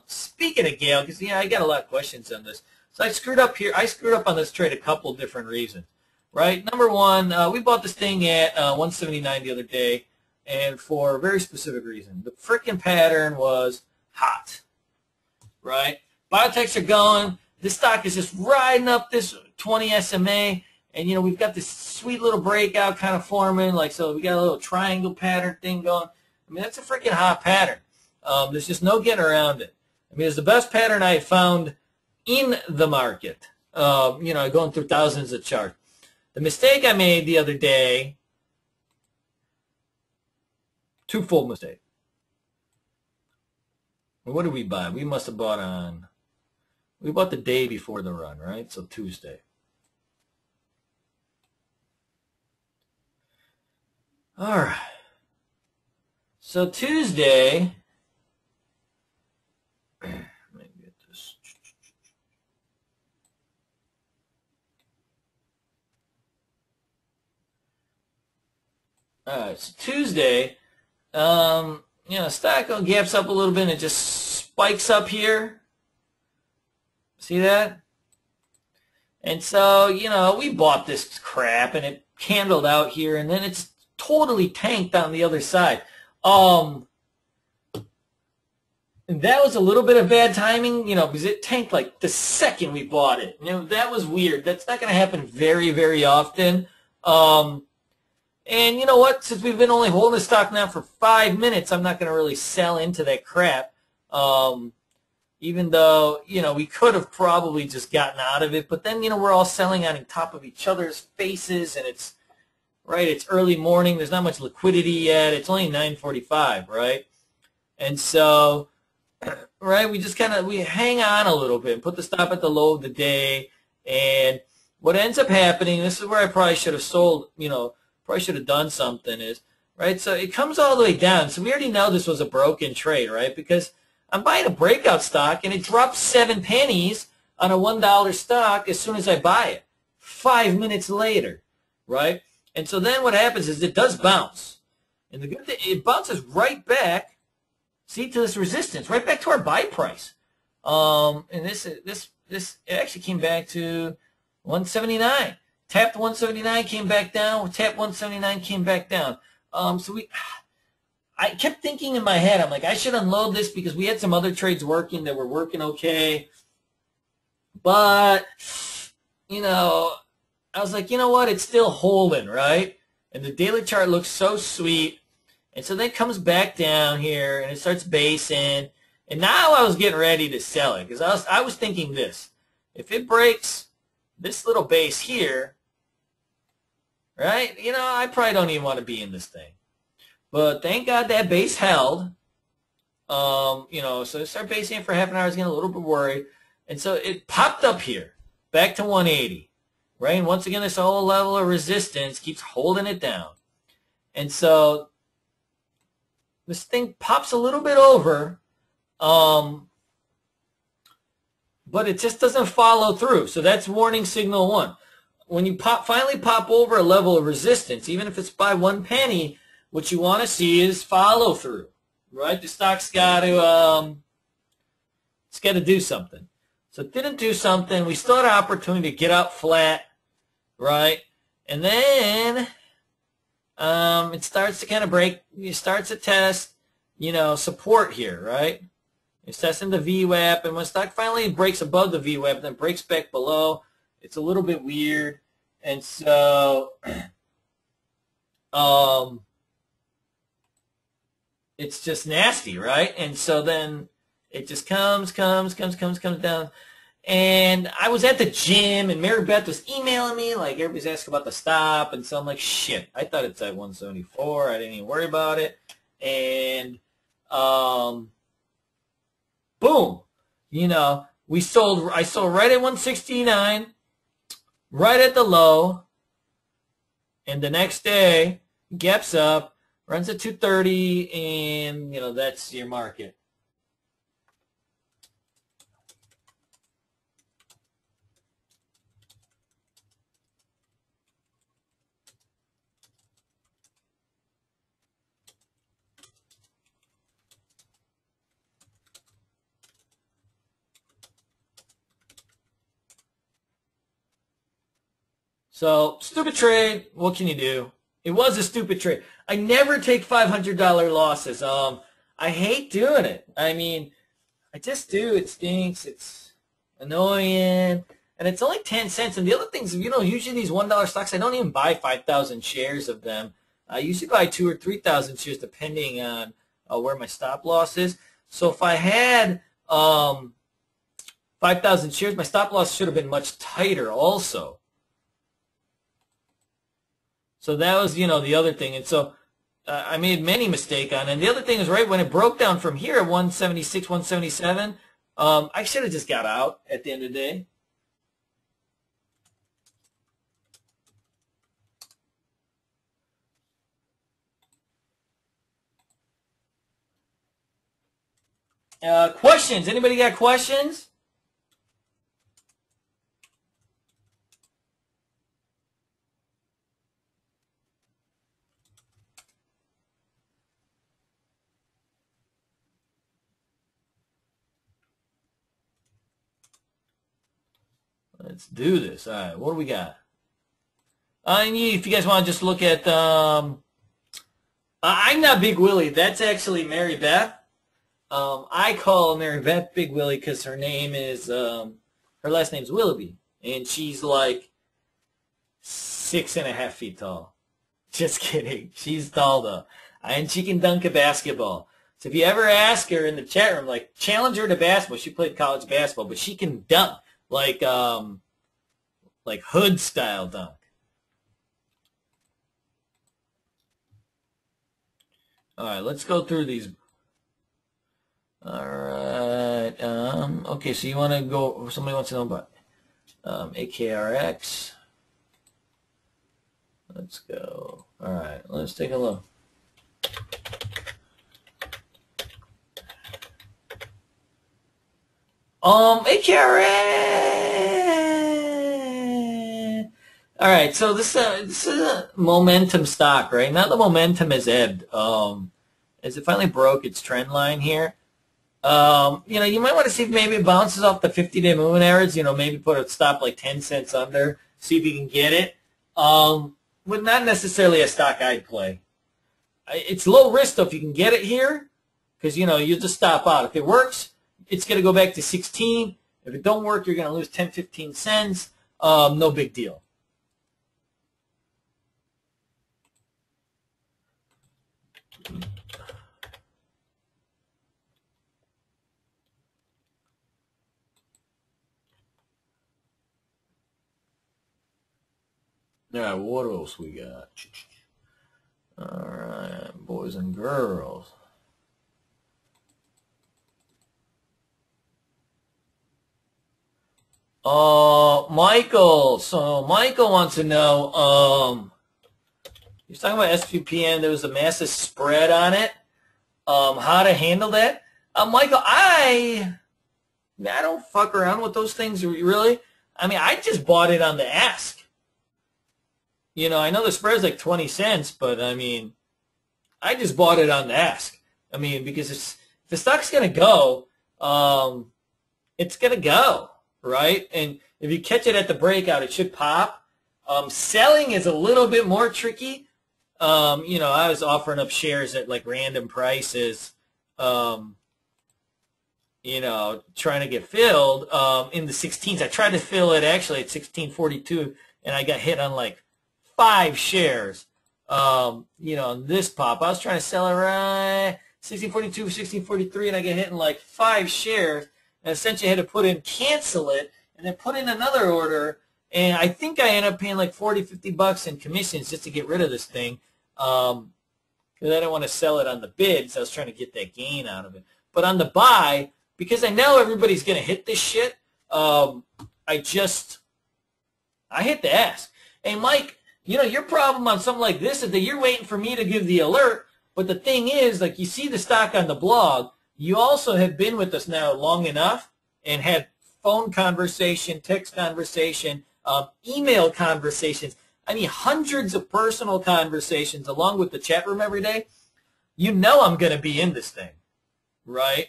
Speaking of Gale, because, I got a lot of questions on this. So I screwed up here. I screwed up on this trade a couple different reasons, right? Number one, we bought this thing at 179 the other day, and for a very specific reason. The freaking pattern was hot, right? Biotechs are going. This stock is just riding up this 20 SMA, and we've got this sweet little breakout kind of forming, like so. We got a little triangle pattern thing going. I mean, that's a freaking hot pattern. There's just no getting around it. I mean, it's the best pattern I found in the market. Going through thousands of charts. The mistake I made the other day, twofold mistake. What did we buy? We must have we bought the day before the run, right? So Tuesday. All right. So Tuesday, let me get this. All right, so Tuesday, stock gaps up a little bit and it just spikes up here. See that? And so, we bought this crap and it candled out here and then it's totally tanked on the other side. And that was a little bit of bad timing, because it tanked like the second we bought it. That was weird. That's not going to happen very, very often. And you know what? Since we've been only holding the stock now for 5 minutes, I'm not going to really sell into that crap. Even though, we could have probably just gotten out of it. But then, we're all selling on top of each other's faces. And it's early morning. There's not much liquidity yet. It's only 9:45, right? And so, right, we just we hang on a little bit and put the stop at the low of the day. And what ends up happening, this is where I probably should have sold, probably should have done something is, right, so it comes all the way down. So we already know this was a broken trade, right, because I'm buying a breakout stock and it drops 7 pennies on a $1 stock as soon as I buy it. 5 minutes later, right? And so then what happens is it does bounce. And the good thing, it bounces right back, see, to this resistance, right back to our buy price. And this it actually came back to 179. Tapped 179, came back down. Tapped 179, came back down. I kept thinking in my head, I'm like, I should unload this because we had some other trades working that were working okay. But, I was like, you know what? It's still holding, right? And the daily chart looks so sweet. And so then it comes back down here and it starts basing. And now I was getting ready to sell it because I was thinking this. If it breaks this little base here, right? I probably don't even want to be in this thing. But thank God that base held. So it started basing for half an hour. I was getting a little bit worried. And so it popped up here, back to 180. Right? And once again, this whole level of resistance keeps holding it down. And so this thing pops a little bit over, but it just doesn't follow through. So that's warning signal 1. When you finally pop over a level of resistance, even if it's by 1 penny, what you want to see is follow through, right? The stock's got to do something. So it didn't do something. We still had an opportunity to get up flat, right? And then it starts to kind of break. It starts to test, support here, right? It's testing the VWAP, and when stock finally breaks above the VWAP, then breaks back below, it's a little bit weird. And so it's just nasty, right? And so then it just comes down. And I was at the gym, and Mary Beth was emailing me, like everybody's asking about the stop. And so I'm like, shit, I thought it's at 174. I didn't even worry about it. And boom, I sold right at 169, right at the low. And the next day, gaps up, runs at 230, and, that's your market. So, stupid trade. What can you do? It was a stupid trade. I never take $500 losses. I hate doing it. I mean, I just do. It stinks. It's annoying. And it's only 10 cents. And the other things, usually these $1 stocks, I don't even buy 5,000 shares of them. I usually buy 2,000 or 3,000 shares depending on where my stop loss is. So if I had 5,000 shares, my stop loss should have been much tighter also. So that was, the other thing. And so I made many mistakes on it. And the other thing is, right, when it broke down from here at 176, 177, I should have just got out at the end of the day. Questions? Anybody got questions? Let's do this. All right, what do we got? And if you guys want to just look at, I'm not Big Willie. That's actually Mary Beth. I call Mary Beth Big Willie because her name is, her last name's Willoughby, and she's like 6.5 feet tall. Just kidding. She's tall though, and she can dunk a basketball. So if you ever ask her in the chat room, like, challenge her to basketball. She played college basketball, but she can dunk like hood style dunk. All right, let's go through these. All right. Okay, so you want to go, somebody wants to know about AKRX. Let's go. All right, let's take a look. AKRX. All right, so this is a momentum stock, right? Now the momentum has ebbed. As it finally broke its trend line here. You might want to see if maybe it bounces off the 50-day moving average. Maybe put a stop like 10 cents under, see if you can get it. But not necessarily a stock I'd play. It's low risk though if you can get it here, because you just stop out. If it works, it's going to go back to 16. If it don't work, you're going to lose 10, 15 cents. No big deal. All right, what else we got? All right, boys and girls. Michael. So Michael wants to know, he's talking about SPPN. There was a massive spread on it. How to handle that? Michael, I don't fuck around with those things, really. I mean, I just bought it on the ask. I know the spread's like 20 cents, but I mean, I just bought it on the ask. I mean, because if the stock's going to go, it's going to go, right? And if you catch it at the breakout, it should pop. Selling is a little bit more tricky. I was offering up shares at like random prices, trying to get filled in the 16s. I tried to fill it actually at 16.42, and I got hit on like 5 shares. On this pop, I was trying to sell it right 16.42, 16.43, and I get hit in like 5 shares. And essentially, I had to cancel it, and then put in another order. And I think I ended up paying like $40-50 in commissions just to get rid of this thing. Because I didn't want to sell it on the bids. I was trying to get that gain out of it. But on the buy, because I know everybody's going to hit this shit, I hit the ask. Hey, Mike, your problem on something like this is that you're waiting for me to give the alert. But the thing is, like, you see the stock on the blog. You also have been with us now long enough and had phone conversation, text conversation, email conversations. I mean, hundreds of personal conversations along with the chat room every day. I'm going to be in this thing, right?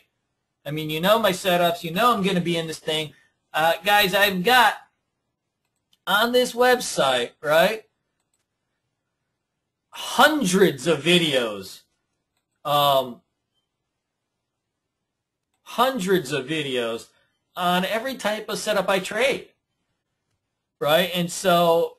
I mean, my setups. I'm going to be in this thing. Guys, I've got on this website, right, hundreds of videos, on every type of setup I trade, right? And so,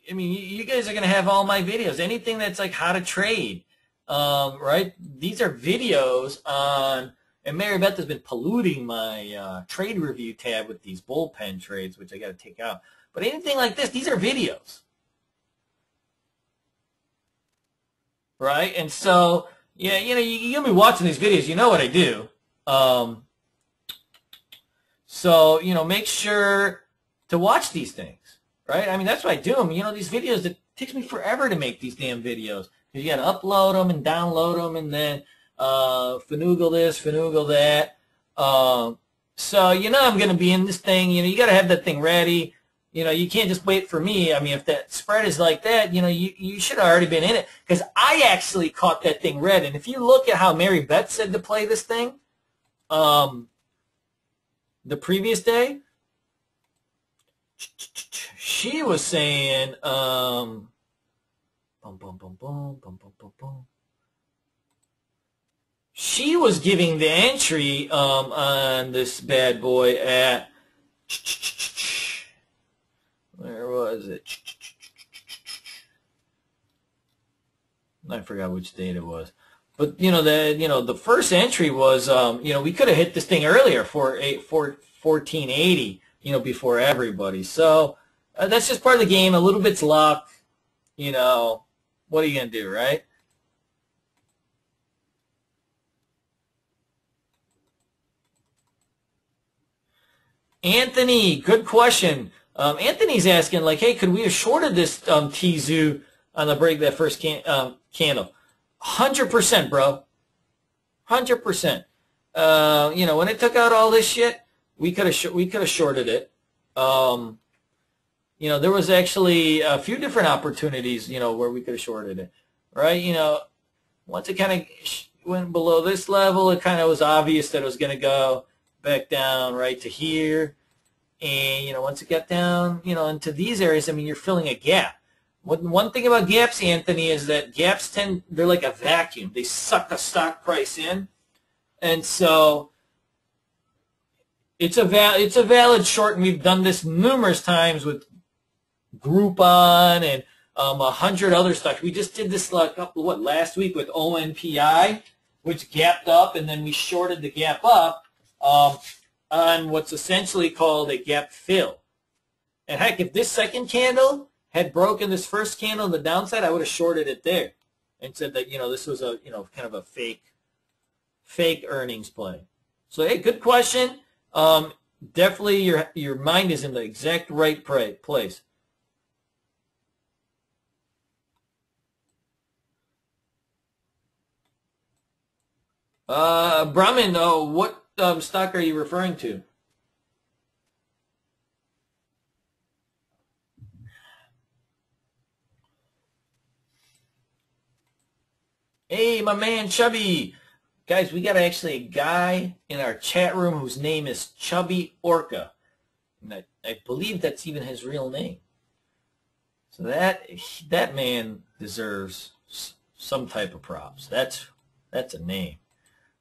I mean, you guys are going to have all my videos, anything that's like how to trade, right? These are videos on, and Mary Beth has been polluting my trade review tab with these bullpen trades, which I got to take out. But anything like this, these are videos, right? And so, yeah, you know, you're going to be watching these videos. You know what I do. So, you know, make sure to watch these things, right? I mean, that's why I do them. You know, these videos, it takes me forever to make these damn videos. You got to upload them and download them and then finagle this, finagle that. So, you know, I'm going to be in this thing. You know, you got to have that thing ready. You know, you can't just wait for me. I mean, if that spread is like that, you know, you should have already been in it, because I actually caught that thing red. And if you look at how Mary Beth said to play this thing the previous day, she was saying, boom, boom, boom, boom, boom, boom, boom, boom. She was giving the entry on this bad boy at, where was it? I forgot which date it was. But the first entry was we could have hit this thing earlier for 1480, before everybody. So that's just part of the game. A little bit's luck. What are you gonna do, right? Anthony, good question. Anthony's asking, like, hey, could we have shorted this T-Zoo on the break of that first candle? 100%, bro. 100%. When it took out all this shit, we could have shorted it. There was actually a few different opportunities, where we could have shorted it, right? Once it kind of went below this level, it kind of was obvious that it was going to go back down right to here. And, once it got down, into these areas, I mean, you're filling a gap. One thing about gaps, Anthony, is that gaps they're like a vacuum. They suck the stock price in. And so it's a valid short, and we've done this numerous times with Groupon and 100 other stocks. We just did this last week with ONPI, which gapped up, and then we shorted the gap up on what's essentially called a gap fill. And heck, if this second candle had broken this first candle on the downside, I would have shorted it there and said that, this was a, kind of a fake earnings play. So, hey, good question. Definitely your mind is in the exact right place. Brahmin, what stock are you referring to? Hey, my man Chubby. Guys, we got actually a guy in our chat room whose name is Chubby Orca. And I believe that's even his real name. So that man deserves some type of props. That's a name.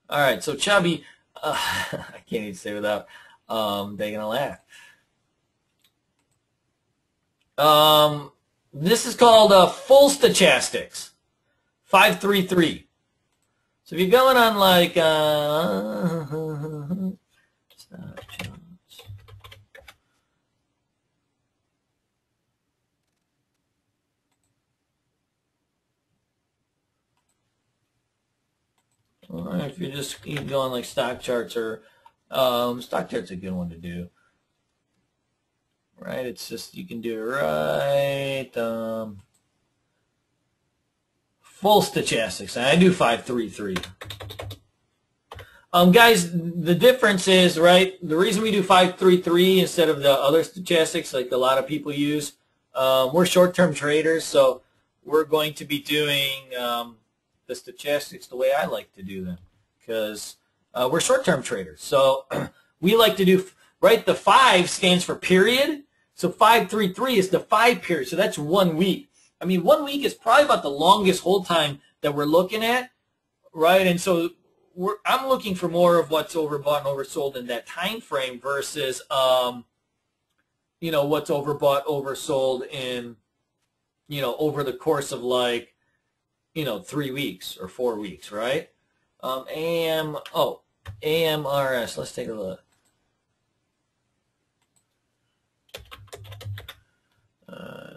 All right, so Chubby, I can't even say without taking a laugh. This is called full stochastics, 533. So if you're going on like or if you just keep going like stock charts, or stock charts a good one to do, right? It's just, you can do it right. Full stochastics. I do 533. Guys, the difference is, right, the reason we do 533 instead of the other stochastics like a lot of people use, we're short-term traders, so we're going to be doing the stochastics the way I like to do them, because we're short-term traders. So we like to do, right, the 5 stands for period. So 533 is the 5 period. So that's 1 week. I mean, 1 week is probably about the longest hold time that we're looking at, right? And so I'm looking for more of what's overbought and oversold in that time frame versus, you know, what's overbought, oversold in, you know, over the course of like, you know, 3 weeks or 4 weeks, right? AMRS. Let's take a look.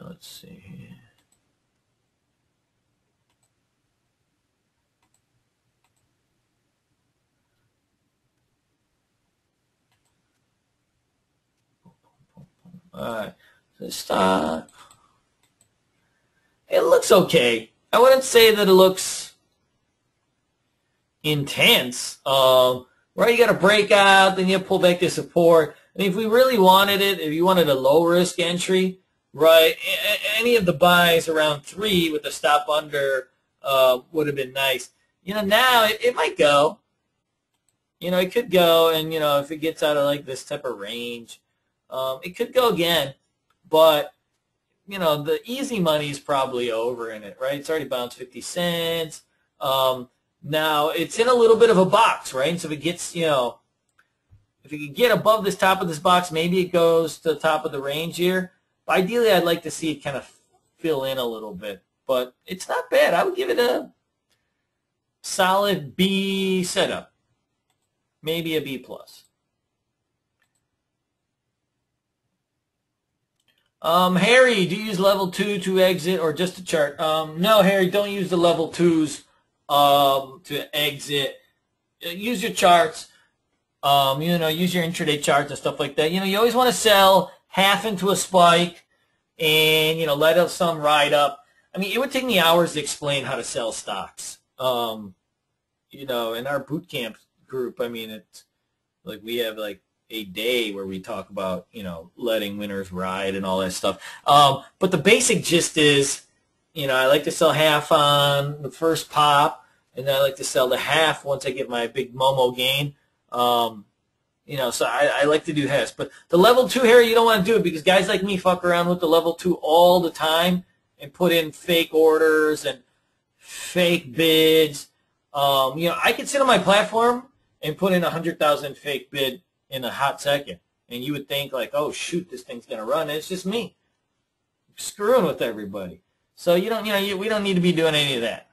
Let's see here. All right. So stock. It looks okay. I wouldn't say that it looks intense. Right, you got to break out, then you pull back to support. I mean, if we really wanted it, if you wanted a low risk entry, right, any of the buys around 3 with a stop under would have been nice. You know, now it might go. You know, it could go, and you know, if it gets out of like this type of range, it could go again. But you know, the easy money is probably over in it, right? It's already bounced 50 cents. Now it's in a little bit of a box, right? And so if it gets, you know, if it can get above this top of this box, maybe it goes to the top of the range here. But ideally, I'd like to see it kind of fill in a little bit. But it's not bad. I would give it a solid B setup, maybe a B plus. Harry, do you use level 2 to exit or just to chart? No, Harry, don't use the level 2s to exit. Use your charts. You know, use your intraday charts and stuff like that. You know, you always want to sell half into a spike and, you know, let some ride up. I mean, it would take me hours to explain how to sell stocks. You know, in our boot camp group, I mean, it's like we have like a day where we talk about, you know, letting winners ride and all that stuff. But the basic gist is, you know, I like to sell half on the first pop, and then I like to sell the half once I get my big Momo gain. You know, so I like to do halves. But the level 2 here, you don't want to do it because guys like me fuck around with the level 2 all the time and put in fake orders and fake bids. You know, I could sit on my platform and put in 100,000 fake bid in a hot second, and you would think like, oh shoot, this thing's gonna run. And it's just me screwing with everybody. So you don't, you know, we don't need to be doing any of that.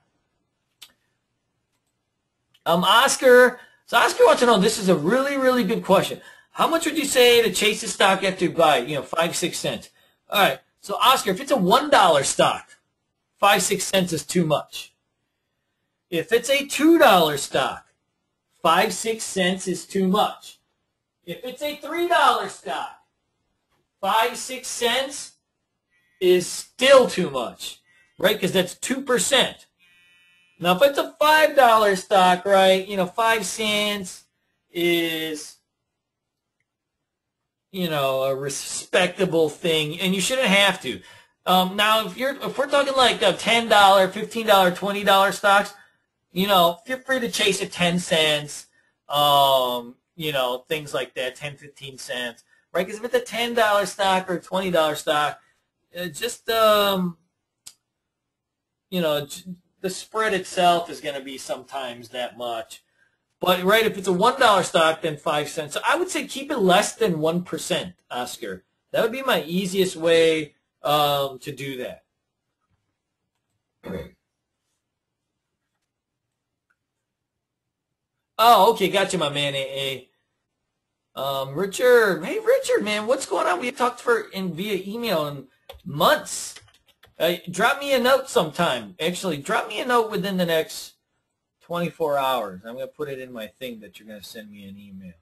Oscar. So Oscar wants to know. This is a really, really good question. How much would you say to chase the stock after you buy it? You know, 5-6 cents. All right. So Oscar, if it's a $1 stock, 5-6 cents is too much. If it's a $2 stock, 5-6 cents is too much. If it's a $3 stock, 5-6 cents is still too much, right? Because that's 2%. Now, if it's a $5 stock, right, you know, 5 cents is, you know, a respectable thing, and you shouldn't have to. Now, if we're talking like $10, $15, $20 stocks, you know, feel free to chase at 10 cents. You know, things like that, 10, 15 cents, right? Because if it's a $10 stock or a $20 stock, just, you know, the spread itself is going to be sometimes that much. But, right, if it's a $1 stock, then 5 cents. So I would say keep it less than 1%, Oscar. That would be my easiest way to do that. Oh, okay, gotcha, my man. Richard, hey, Richard, man, what's going on? We have talked via email in months. Drop me a note sometime. Actually, drop me a note within the next 24 hours. I'm going to put it in my thing that you're going to send me an email.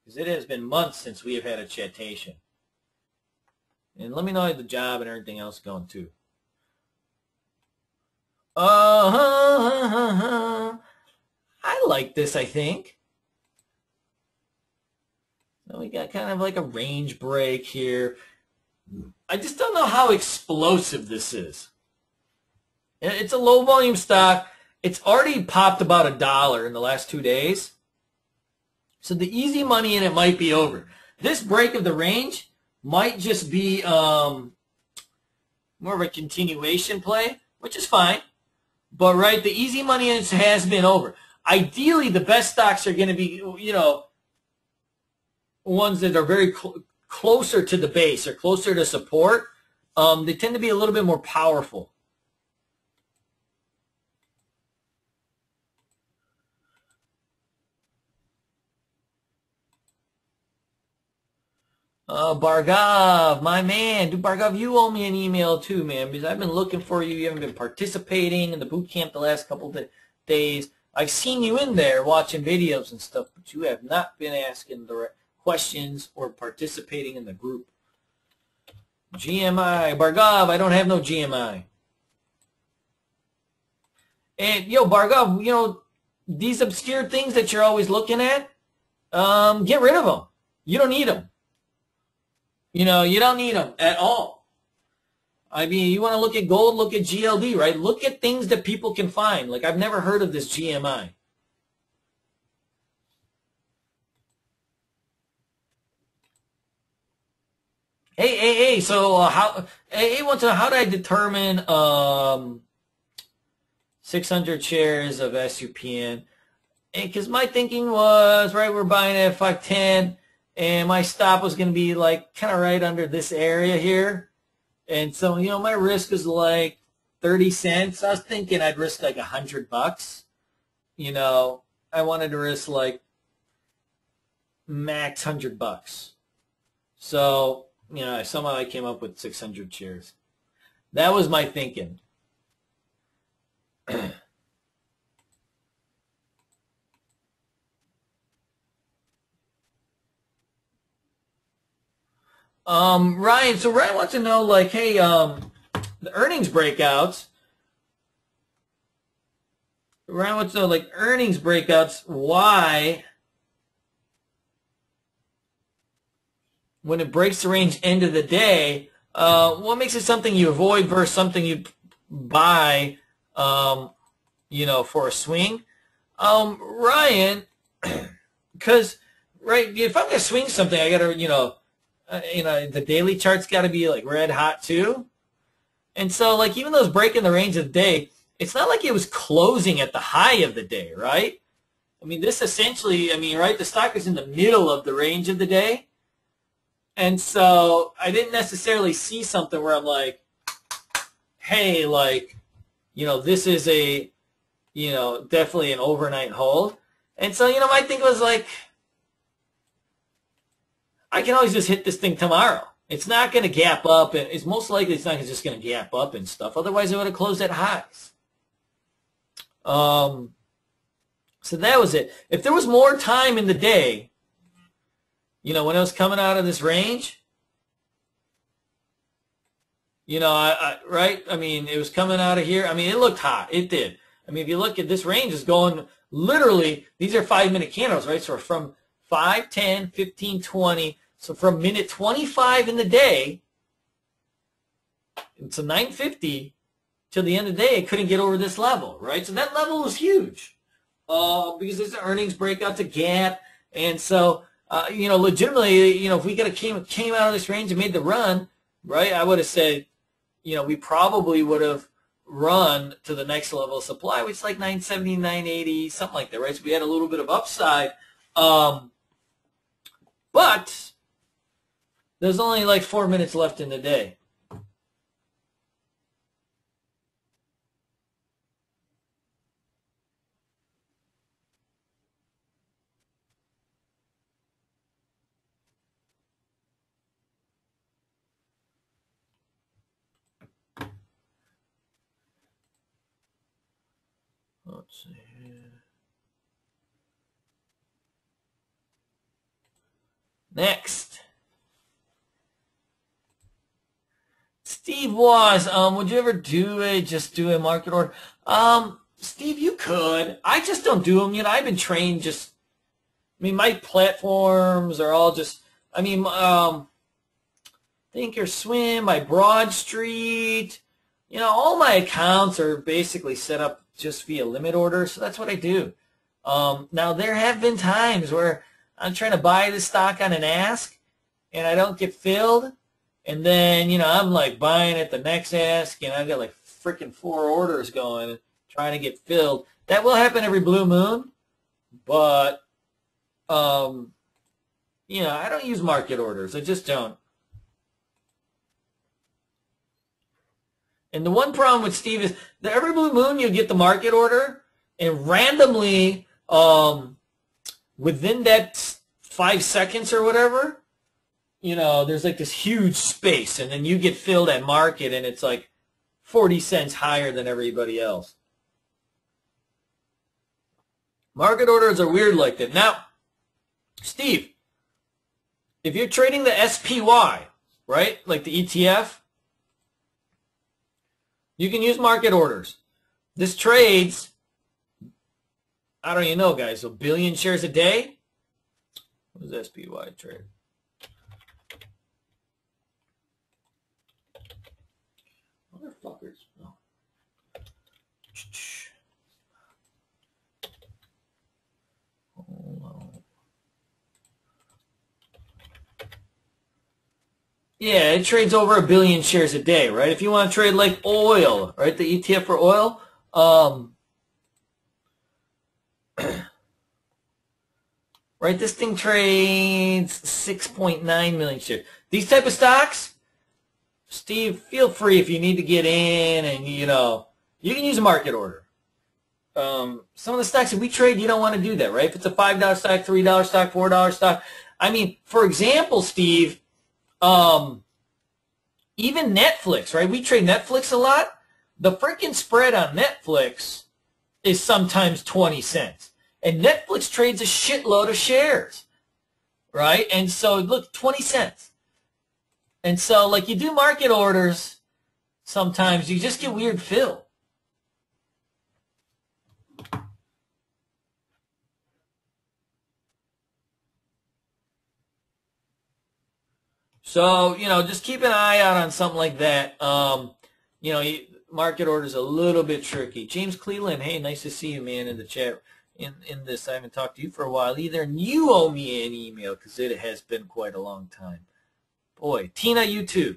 Because it has been months since we have had a chatation. And let me know how the job and everything else going, too. I like this, I think. So we got kind of like a range break here. I just don't know how explosive this is. It's a low volume stock. It's already popped about $1 in the last 2 days. So the easy money in it might be over. This break of the range might just be more of a continuation play, which is fine. But, right, the easy money has been over. Ideally, the best stocks are going to be, ones that are very closer to the base or closer to support. They tend to be a little bit more powerful. Bargov, my man. Dude, Bargov, you owe me an email too, man, because I've been looking for you. You haven't been participating in the boot camp the last couple of days. I've seen you in there watching videos and stuff, but you have not been asking the right questions or participating in the group. GMI. Bargov, I don't have no GMI. And, Bargov, these obscure things that you're always looking at, get rid of them. You don't need them. You don't need them at all. I mean, you want to look at gold, look at GLD, right? Look at things that people can find. Like, I've never heard of this GMI. Hey, so how wants to know, how do I determine 600 shares of SUPN? And because my thinking was, right, we're buying at 510, and my stop was going to be like kind of right under this area here. And so, my risk was like 30 cents. I was thinking I'd risk like $100. I wanted to risk like max $100. So, somehow I came up with 600 shares. That was my thinking. Ryan, so Ryan wants to know, like, hey, the earnings breakouts. Ryan wants to know, like, earnings breakouts, why, when it breaks the range end of the day, what makes it something you avoid versus something you buy, for a swing? Ryan, because, right, if I'm going to swing something, I got to, the daily chart's got to be like red hot too. And so, like, even though it's breaking the range of the day, it's not like it was closing at the high of the day, right? I mean, this essentially, right, the stock is in the middle of the range of the day. And so I didn't necessarily see something where I'm like, hey, like, this is a, definitely an overnight hold. And so, my thing was like, I can always just hit this thing tomorrow. It's not going to gap up, and it's most likely it's not just going to gap up and stuff. Otherwise, it would have closed at highs. So that was it. If there was more time in the day, when it was coming out of this range, right? I mean, it was coming out of here. I mean, it looked hot. It did. I mean, if you look at this range, is going literally, these are 5-minute candles, right? So from 5, 10, 15, 20. So from minute 25 in the day, it's a 9:50 till the end of the day, it couldn't get over this level, right? So that level was huge because there's an earnings breakout to gap. And so, legitimately, if we came out of this range and made the run, right, I would have said, we probably would have run to the next level of supply, which is like 970, 980, something like that, right? So we had a little bit of upside. But there's only like 4 minutes left in the day. Let's see here. Next. Steve was, would you ever do a market order? Steve, you could. I just don't do them. I've been trained my platforms are all just, Thinkorswim, my Broad Street, all my accounts are basically set up just via limit order, so that's what I do. Now, there have been times where I'm trying to buy the stock on an ask, and I don't get filled, and then, you know, I'm like buying at the next ask, and I've got like freaking 4 orders going, trying to get filled. That will happen every blue moon, but, you know, I don't use market orders. I just don't. And the one problem with Steve is that every blue moon you get the market order, and randomly, within that 5 seconds or whatever, you know, there's like this huge space, and then you get filled at market, and it's like 40 cents higher than everybody else. Market orders are weird like that. Now, Steve, if you're trading the SPY, right, like the ETF, you can use market orders. This trades, I don't even know, guys, 1 billion shares a day? What does SPY trade? Motherfuckers. No. Hold on. Yeah, it trades over 1 billion shares a day, right? If you want to trade like oil, right, the ETF for oil, right, this thing trades 6.9 million shares. These type of stocks, Steve, feel free if you need to get in, and, you know, you can use a market order. Some of the stocks that we trade, you don't want to do that, right? If it's a $5 stock, $3 stock, $4 stock. I mean, for example, Steve, even Netflix, right? We trade Netflix a lot. The freaking spread on Netflix is sometimes 20 cents. And Netflix trades a shitload of shares, right? And so, look, 20 cents. And so, like, you do market orders, sometimes you just get weird fill. So, you know, just keep an eye out on something like that. You know, market orders a little bit tricky. James Cleveland, hey, nice to see you, man, in the chat. In this, I haven't talked to you for a while either. And you owe me an email because it has been quite a long time. Boy, Tina, you too.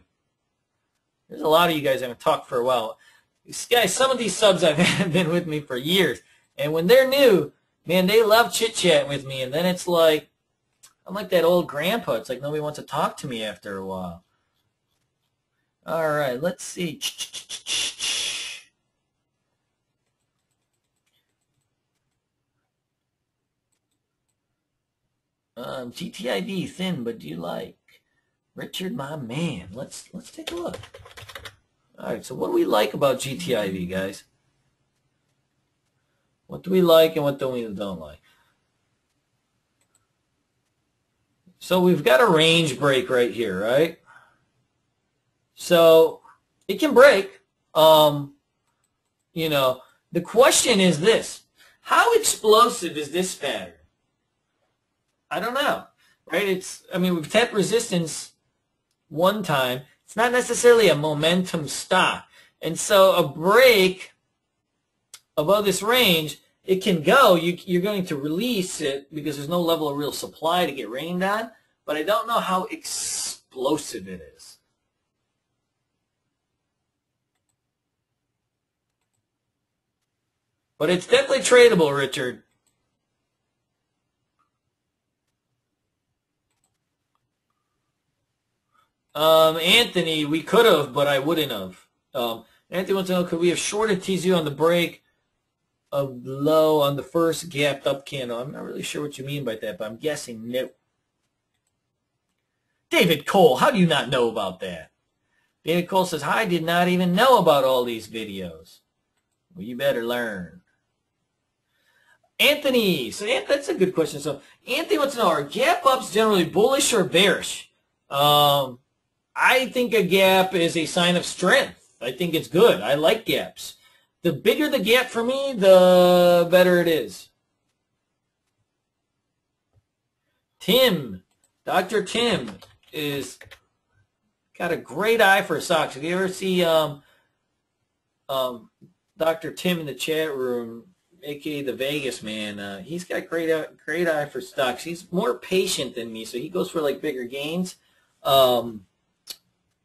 There's a lot of you guys I haven't talked for a while. These guys, some of these subs have been with me for years. And when they're new, man, they love chit-chat with me. And then it's like, I'm like that old grandpa. It's like nobody wants to talk to me after a while. All right, let's see. GTID, thin, but do you like? Richard, my man. Let's take a look. All right, so what do we like about GTIV, guys? What do we like and what do we don't like? So we've got a range break right here, right? So it can break. You know, the question is this: how explosive is this pattern? I don't know, right? I mean, we've tapped resistance one time. It's not necessarily a momentum stock. And so a break above this range, it can go. You're going to release it because there's no level of real supply to get rained on. But I don't know how explosive it is. But it's definitely tradable, Richard. Anthony, we could have, but I wouldn't have. Anthony wants to know, could we have shorted TZU on the break of low on the first gapped up candle? I'm not really sure what you mean by that, but I'm guessing no. David Cole, how do you not know about that? David Cole says, I did not even know about all these videos. Well, you better learn. Anthony, so that's a good question. So Anthony wants to know, are gap ups generally bullish or bearish? I think a gap is a sign of strength. I think it's good. I like gaps. The bigger the gap for me, the better it is. Tim, Dr. Tim is got a great eye for stocks. If you ever see Dr. Tim in the chat room, aka the Vegas man, he's got great eye for stocks. He's more patient than me, so he goes for like bigger gains.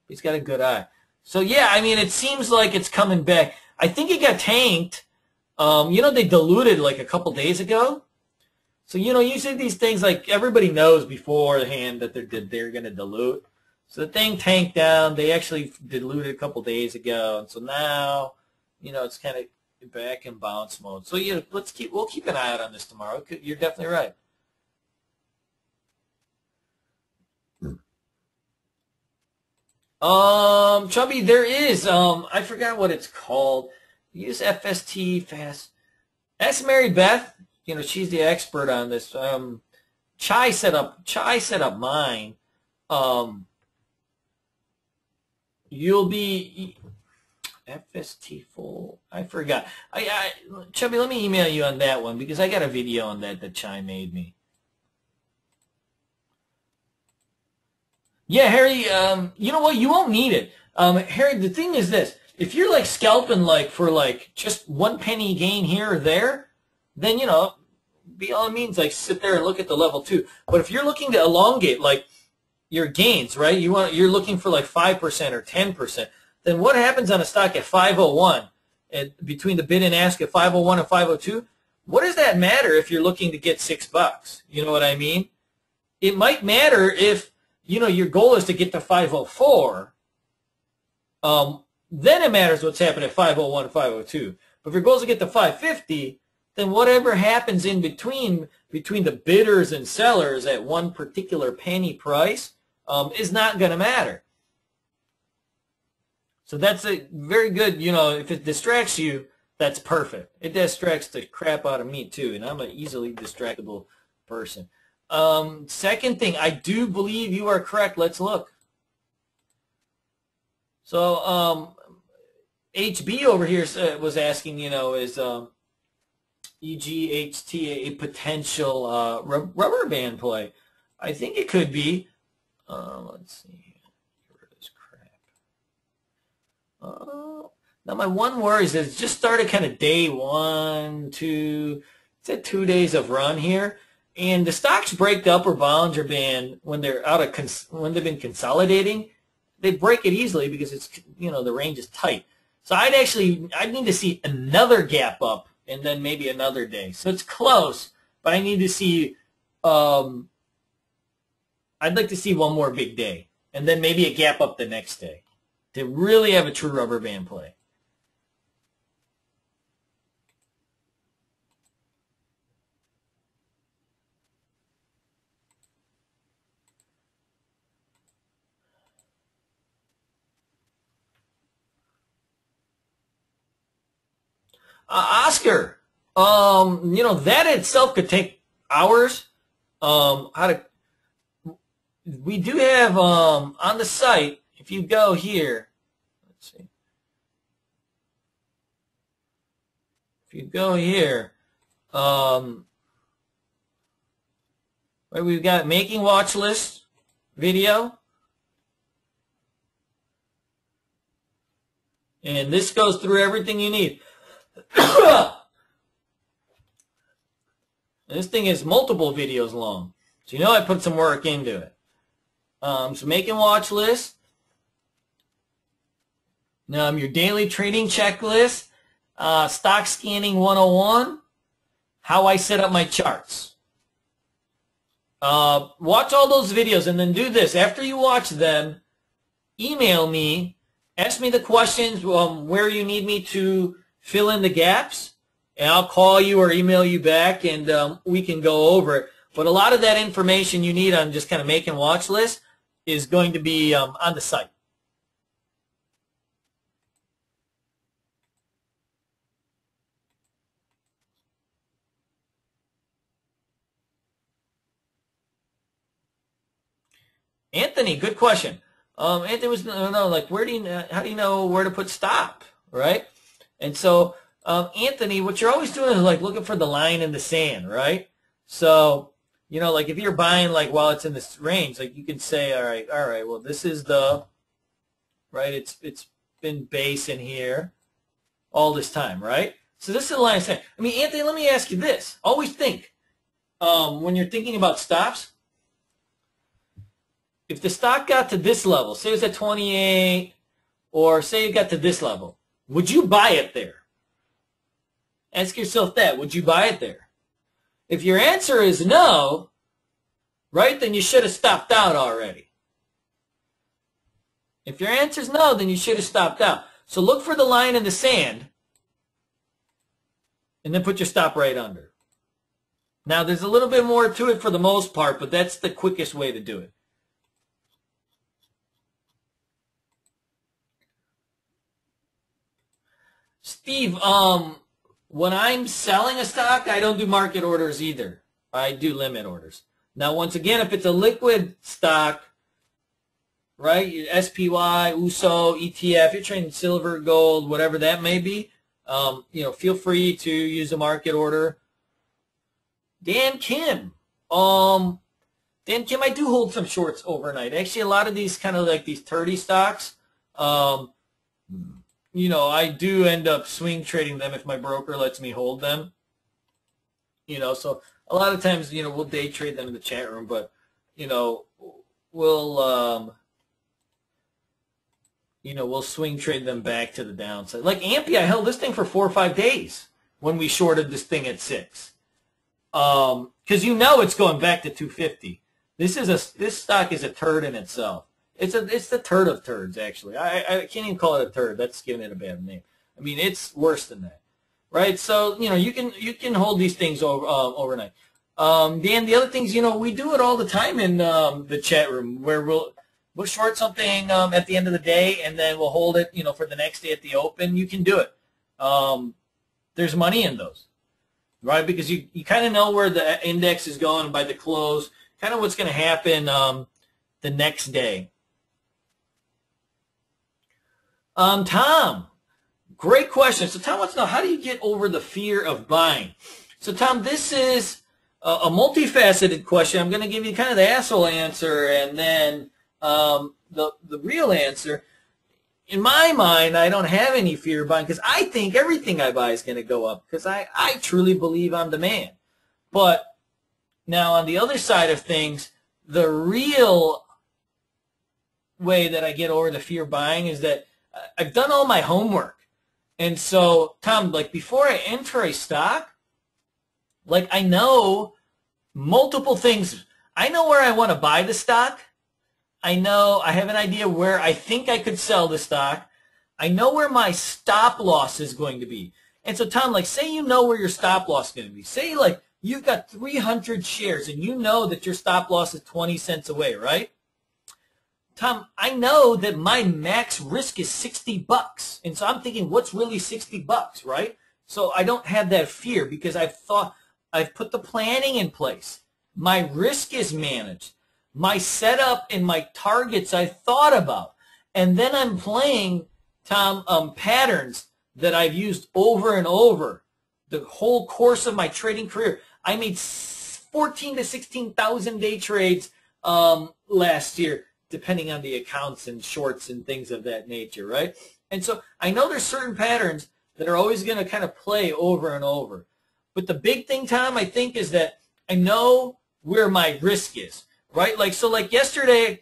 He's got a good eye. So yeah, I mean, it seems like it's coming back. I think it got tanked. They diluted like a couple days ago. So, usually these things, like, everybody knows beforehand that they're going to dilute. So the thing tanked down. They actually diluted a couple days ago. And so now, it's kind of back in bounce mode. So, we'll keep an eye out on this tomorrow. You're definitely right. Chubby, there is, I forgot what it's called. Use FST fast. Ask Mary Beth. She's the expert on this. Chai set up mine. You'll be FST full. I forgot. Chubby, let me email you on that one because I got a video on that Chai made me. Yeah, Harry, you know what? You won't need it. Harry, the thing is this. If you're like scalping like for like just 1 penny gain here or there, then, by all means, like sit there and look at the level 2. But if you're looking to elongate like your gains, right? You're looking for like 5% or 10%. Then what happens on a stock at 501 and between the bid and ask at 501 and 502? What does that matter if you're looking to get $6? You know what I mean? It might matter if your goal is to get to 504. Then it matters what's happening at 501 and 502. But if your goal is to get to 550, then whatever happens in between the bidders and sellers at one particular penny price is not going to matter. So that's a very good, if it distracts you, that's perfect. It distracts the crap out of me too, and I'm an easily distractible person. Second thing, I do believe you are correct. Let's look. So HB over here was asking, is EGHT a potential rubber band play? I think it could be. Let's see. Get rid of this crap. Now my one worry is that it just started kind of day 1, 2. It's at 2 days of run here. And the stocks break the upper Bollinger Band when they're when they've been consolidating. They break it easily because it's the range is tight. So I'd need to see another gap up and then maybe another day. So it's close, but I need to see. I'd like to see one more big day and then maybe a gap up the next day to really have a true rubber band play. Oscar, that itself could take hours. We do have on the site, if you go here, let's see. If you go here, we've got making watch list video. And this goes through everything you need. This thing is multiple videos long. So I put some work into it. So making watch list. Your daily trading checklist. Stock scanning 101. How I set up my charts. Watch all those videos and then do this. After you watch them, email me. Ask me the questions where you need me to fill in the gaps, and I'll call you or email you back, and we can go over it. But a lot of that information you need on just kind of making watch lists is going to be on the site. Anthony, good question. Anthony was like, how do you know where to put stop, right? And so, Anthony, what you're always doing is like looking for the line in the sand, right? So, like if you're buying like while it's in this range, like you can say, all right, well this is right? It's been base in here all this time, right? So this is the line of sand. I mean, Anthony, let me ask you this. Always think when you're thinking about stops. if the stock got to this level, say it was at 28, or say it got to this level, would you buy it there? Ask yourself that. Would you buy it there? If your answer is no, right, then you should have stopped out already. If your answer is no, then you should have stopped out. So look for the line in the sand, and then put your stop right under. Now, there's a little bit more to it for the most part, but that's the quickest way to do it. Steve, when I'm selling a stock, I don't do market orders either. I do limit orders. Now, once again, if it's a liquid stock, right, your SPY, USO, ETF, you're trading silver, gold, whatever that may be, feel free to use a market order. Dan Kim, I do hold some shorts overnight. Actually, a lot of these kind of like these 30 stocks, I do end up swing trading them if my broker lets me hold them. So a lot of times, we'll day trade them in the chat room, but, we'll swing trade them back to the downside. Like Ampy, I held this thing for 4 or 5 days when we shorted this thing at 6. Because it's going back to 250. This stock is a turd in itself. It's the turd of turds, actually. I can't even call it a turd. That's giving it a bad name. I mean, it's worse than that, right? So you can hold these things overnight. Dan, the other things, we do it all the time in the chat room where we'll short something at the end of the day, and then we'll hold it, for the next day at the open. You can do it. There's money in those, right? Because you kind of know where the index is going by the close, kind of what's going to happen the next day. Tom, great question. So Tom wants to know, how do you get over the fear of buying? So Tom, this is a multifaceted question. I'm going to give you kind of the asshole answer and then the real answer. In my mind, I don't have any fear of buying because I think everything I buy is going to go up because I truly believe on demand. But now on the other side of things, the real way that I get over the fear of buying is that I've done all my homework. And so, Tom, like before I enter a stock, like I know multiple things. I know where I want to buy the stock. I have an idea where I think I could sell the stock. I know where my stop loss is going to be. And so, Tom, like say you know where your stop loss is going to be. Say like you've got 300 shares and you know that your stop loss is 20 cents away, right? Tom, I know that my max risk is $60. And so I'm thinking, what's really $60, right? So I don't have that fear because I've put the planning in place. My risk is managed. My setup and my targets I thought about. And then I'm playing, Tom, patterns that I've used over and over the whole course of my trading career. I made 14 to 16,000 day trades last year, depending on the accounts and shorts and things of that nature, right? And so I know there's certain patterns that are always going to kind of play over and over. But the big thing, Tom, I think is that I know where my risk is, right? Like yesterday,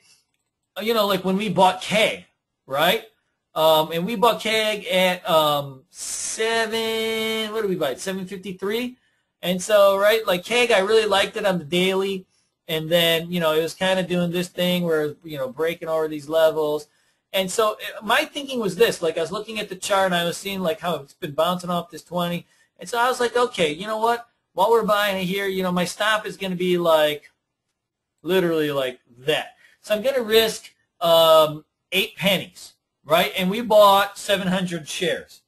like when we bought KEG, right? And we bought KEG at what did we buy? 753. And so, right, like KEG, I really liked it on the daily. And then, it was kind of doing this thing where, breaking over these levels. And so my thinking was this, like I was looking at the chart and I was seeing like how it's been bouncing off this 20. And so I was like, okay, you know what? While we're buying it here, my stop is going to be like literally like that. So I'm going to risk 8 pennies, right? And we bought 700 shares.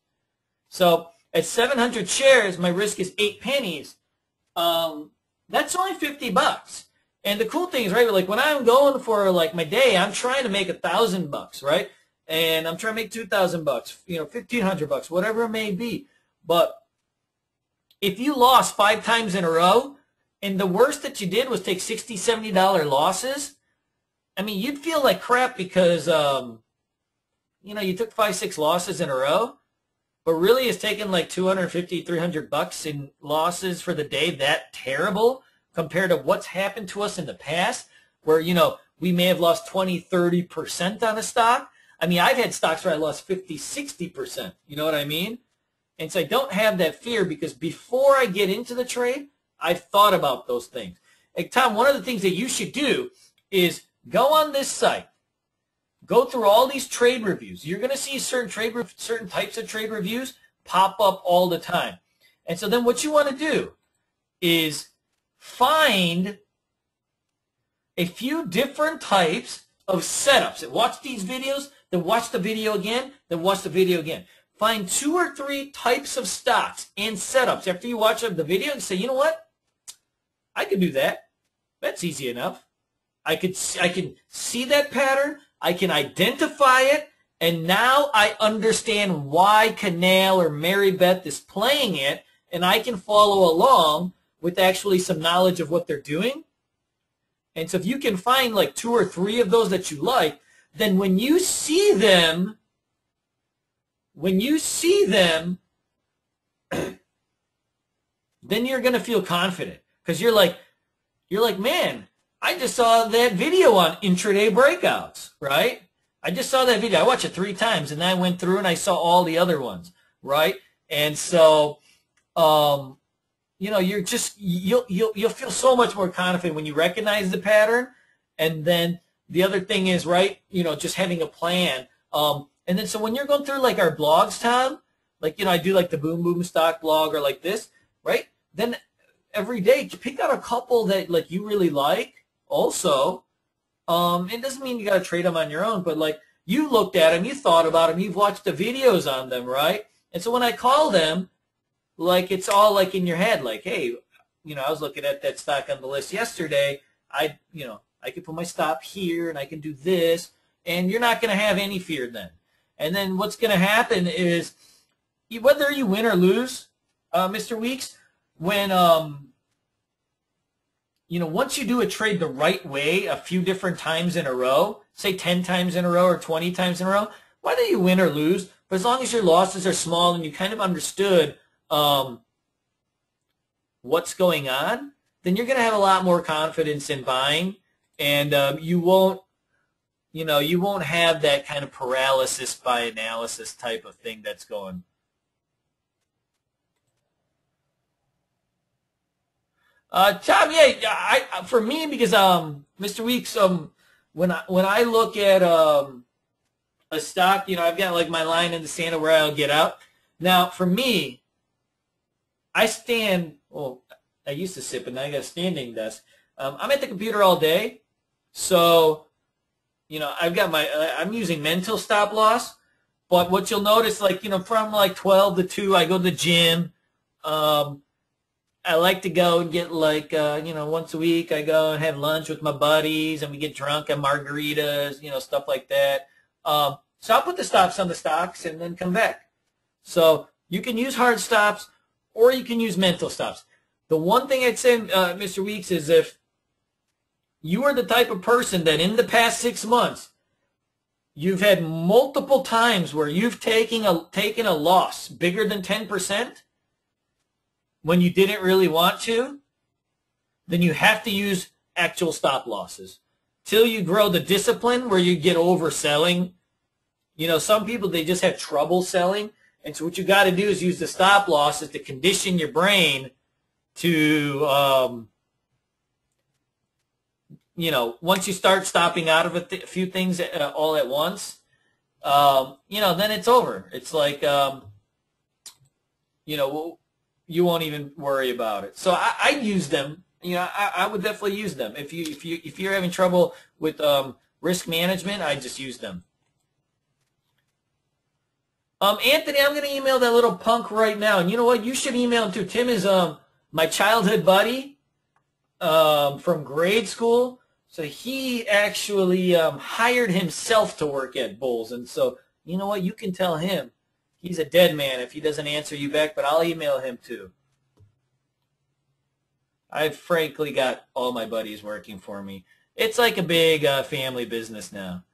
So at 700 shares, my risk is 8 pennies. That's only $50. And the cool thing is, right, like when I'm going for like my day, I'm trying to make $1,000, right? And I'm trying to make $2,000, $1,500, whatever it may be. But if you lost 5 times in a row, and the worst that you did was take $60, $70 losses, I mean, you'd feel like crap because, you took 5, 6 losses in a row. But really, it's taking like $250, $300 in losses for the day that terrible compared to what's happened to us in the past where, we may have lost 20, 30% on a stock. I mean, I've had stocks where I lost 50, 60%. You know what I mean? And so I don't have that fear because before I get into the trade, I've thought about those things. Hey, Tom, one of the things that you should do is go on this site. Go through all these trade reviews. You're going to see certain types of trade reviews pop up all the time. And so then what you want to do is find a few different types of setups. And watch these videos, then watch the video again, then watch the video again. Find 2 or 3 types of stocks and setups after you watch the video and say, you know what? I can do that. That's easy enough. I can see that pattern. I can identify it. And now I understand why Canal or Mary Beth is playing it. And I can follow along with actually some knowledge of what they're doing. And so if you can find like 2 or 3 of those that you like, then when you see them, then you're going to feel confident because you're like, man, I just saw that video on intraday breakouts, right? I just saw that video. I watched it 3 times, and then I went through and I saw all the other ones, right? And so, you know, you'll feel so much more confident when you recognize the pattern. And then the other thing is, right, you know, just having a plan. And then so when you're going through like our blogs, Tom, like, you know, I do like the Boom Boom Stock blog or like this, right? Then every day pick out a couple that like you really like also. It doesn't mean you got to trade them on your own, but like you looked at them, you thought about them, you've watched the videos on them, right? And so when I call them, like it's all like in your head, like, hey, you know, I was looking at that stock on the list yesterday. I could put my stop here and I can do this, and you're not going to have any fear then. And then what's going to happen is whether you win or lose, Mr. Weeks, when you know, once you do a trade the right way a few different times in a row, say 10 times in a row or 20 times in a row, whether you win or lose, but as long as your losses are small and you kind of understood what's going on, then you're going to have a lot more confidence in buying, and you won't have that kind of paralysis by analysis type of thing that's going. Tom, yeah, for me, because Mr. Weeks, when I look at a stock, you know, I've got like my line in the sand where I'll get out. Now, for me, I stand. Well, I used to sit, but now I got a standing desk. I'm at the computer all day, so you know, I've got I'm using mental stop loss. But what you'll notice, like, you know, from like 12 to 2, I go to the gym. I like to go and get like, you know, once a week I go and have lunch with my buddies and we get drunk on margaritas, you know, stuff like that. So I'll put the stops on the stocks and then come back. So you can use hard stops or you can use mental stops. The one thing I'd say, Mr. Weeks, is if you are the type of person that in the past 6 months, you've had multiple times where you've taken a loss bigger than 10%, when you didn't really want to, then you have to use actual stop losses till you grow the discipline where you get overselling. You know, some people, they just have trouble selling. And so what you got to do is use the stop losses to condition your brain to, you know, once you start stopping out of a few things all at once, you know, then it's over. It's like, you know, you won't even worry about it. So I use them. You know, I would definitely use them. If you're having trouble with risk management, I just use them. Anthony, I'm going to email that little punk right now. And you know what? You should email him too. Tim is my childhood buddy from grade school. So he actually hired himself to work at Bulls. And so, you know what? You can tell him. He's a dead man if he doesn't answer you back, but I'll email him too. I've frankly got all my buddies working for me. It's like a big family business now.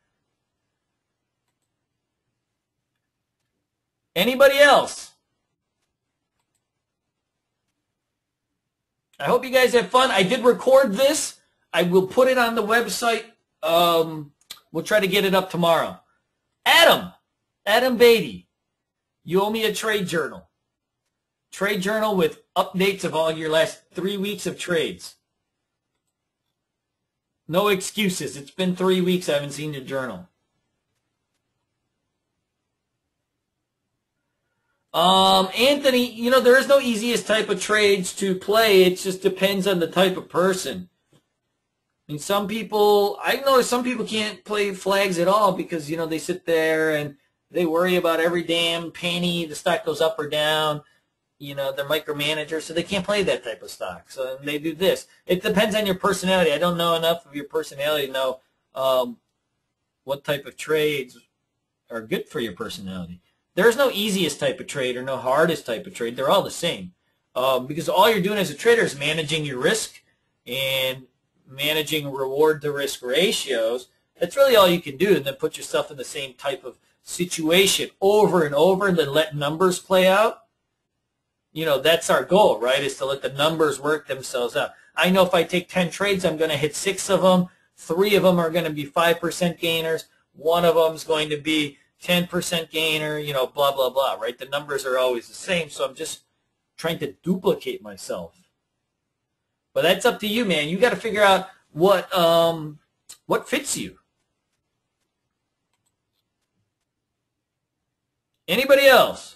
Anybody else? I hope you guys have fun. I did record this. I will put it on the website We'll try to get it up tomorrow. Adam Beatty, you owe me a trade journal. Trade journal with updates of all your last 3 weeks of trades. No excuses. It's been 3 weeks. I haven't seen your journal. Anthony, you know, there is no easiest type of trades to play. It just depends on the type of person. I mean, some people, I know some people can't play flags at all because, you know, they sit there and they worry about every damn penny, the stock goes up or down. You know, they're micromanagers, so they can't play that type of stock. So they do this. It depends on your personality. I don't know enough of your personality to know what type of trades are good for your personality. There's no easiest type of trade or no hardest type of trade. They're all the same because all you're doing as a trader is managing your risk and managing reward to risk ratios. That's really all you can do, and then put yourself in the same type of situation over and over and then let numbers play out. You know, that's our goal, right, is to let the numbers work themselves out. I know if I take 10 trades, I'm going to hit 6 of them. 3 of them are going to be 5% gainers. 1 of them is going to be 10% gainer, you know, blah, blah, blah, right? The numbers are always the same, so I'm just trying to duplicate myself. But that's up to you, man. You got to figure out what fits you. Anybody else?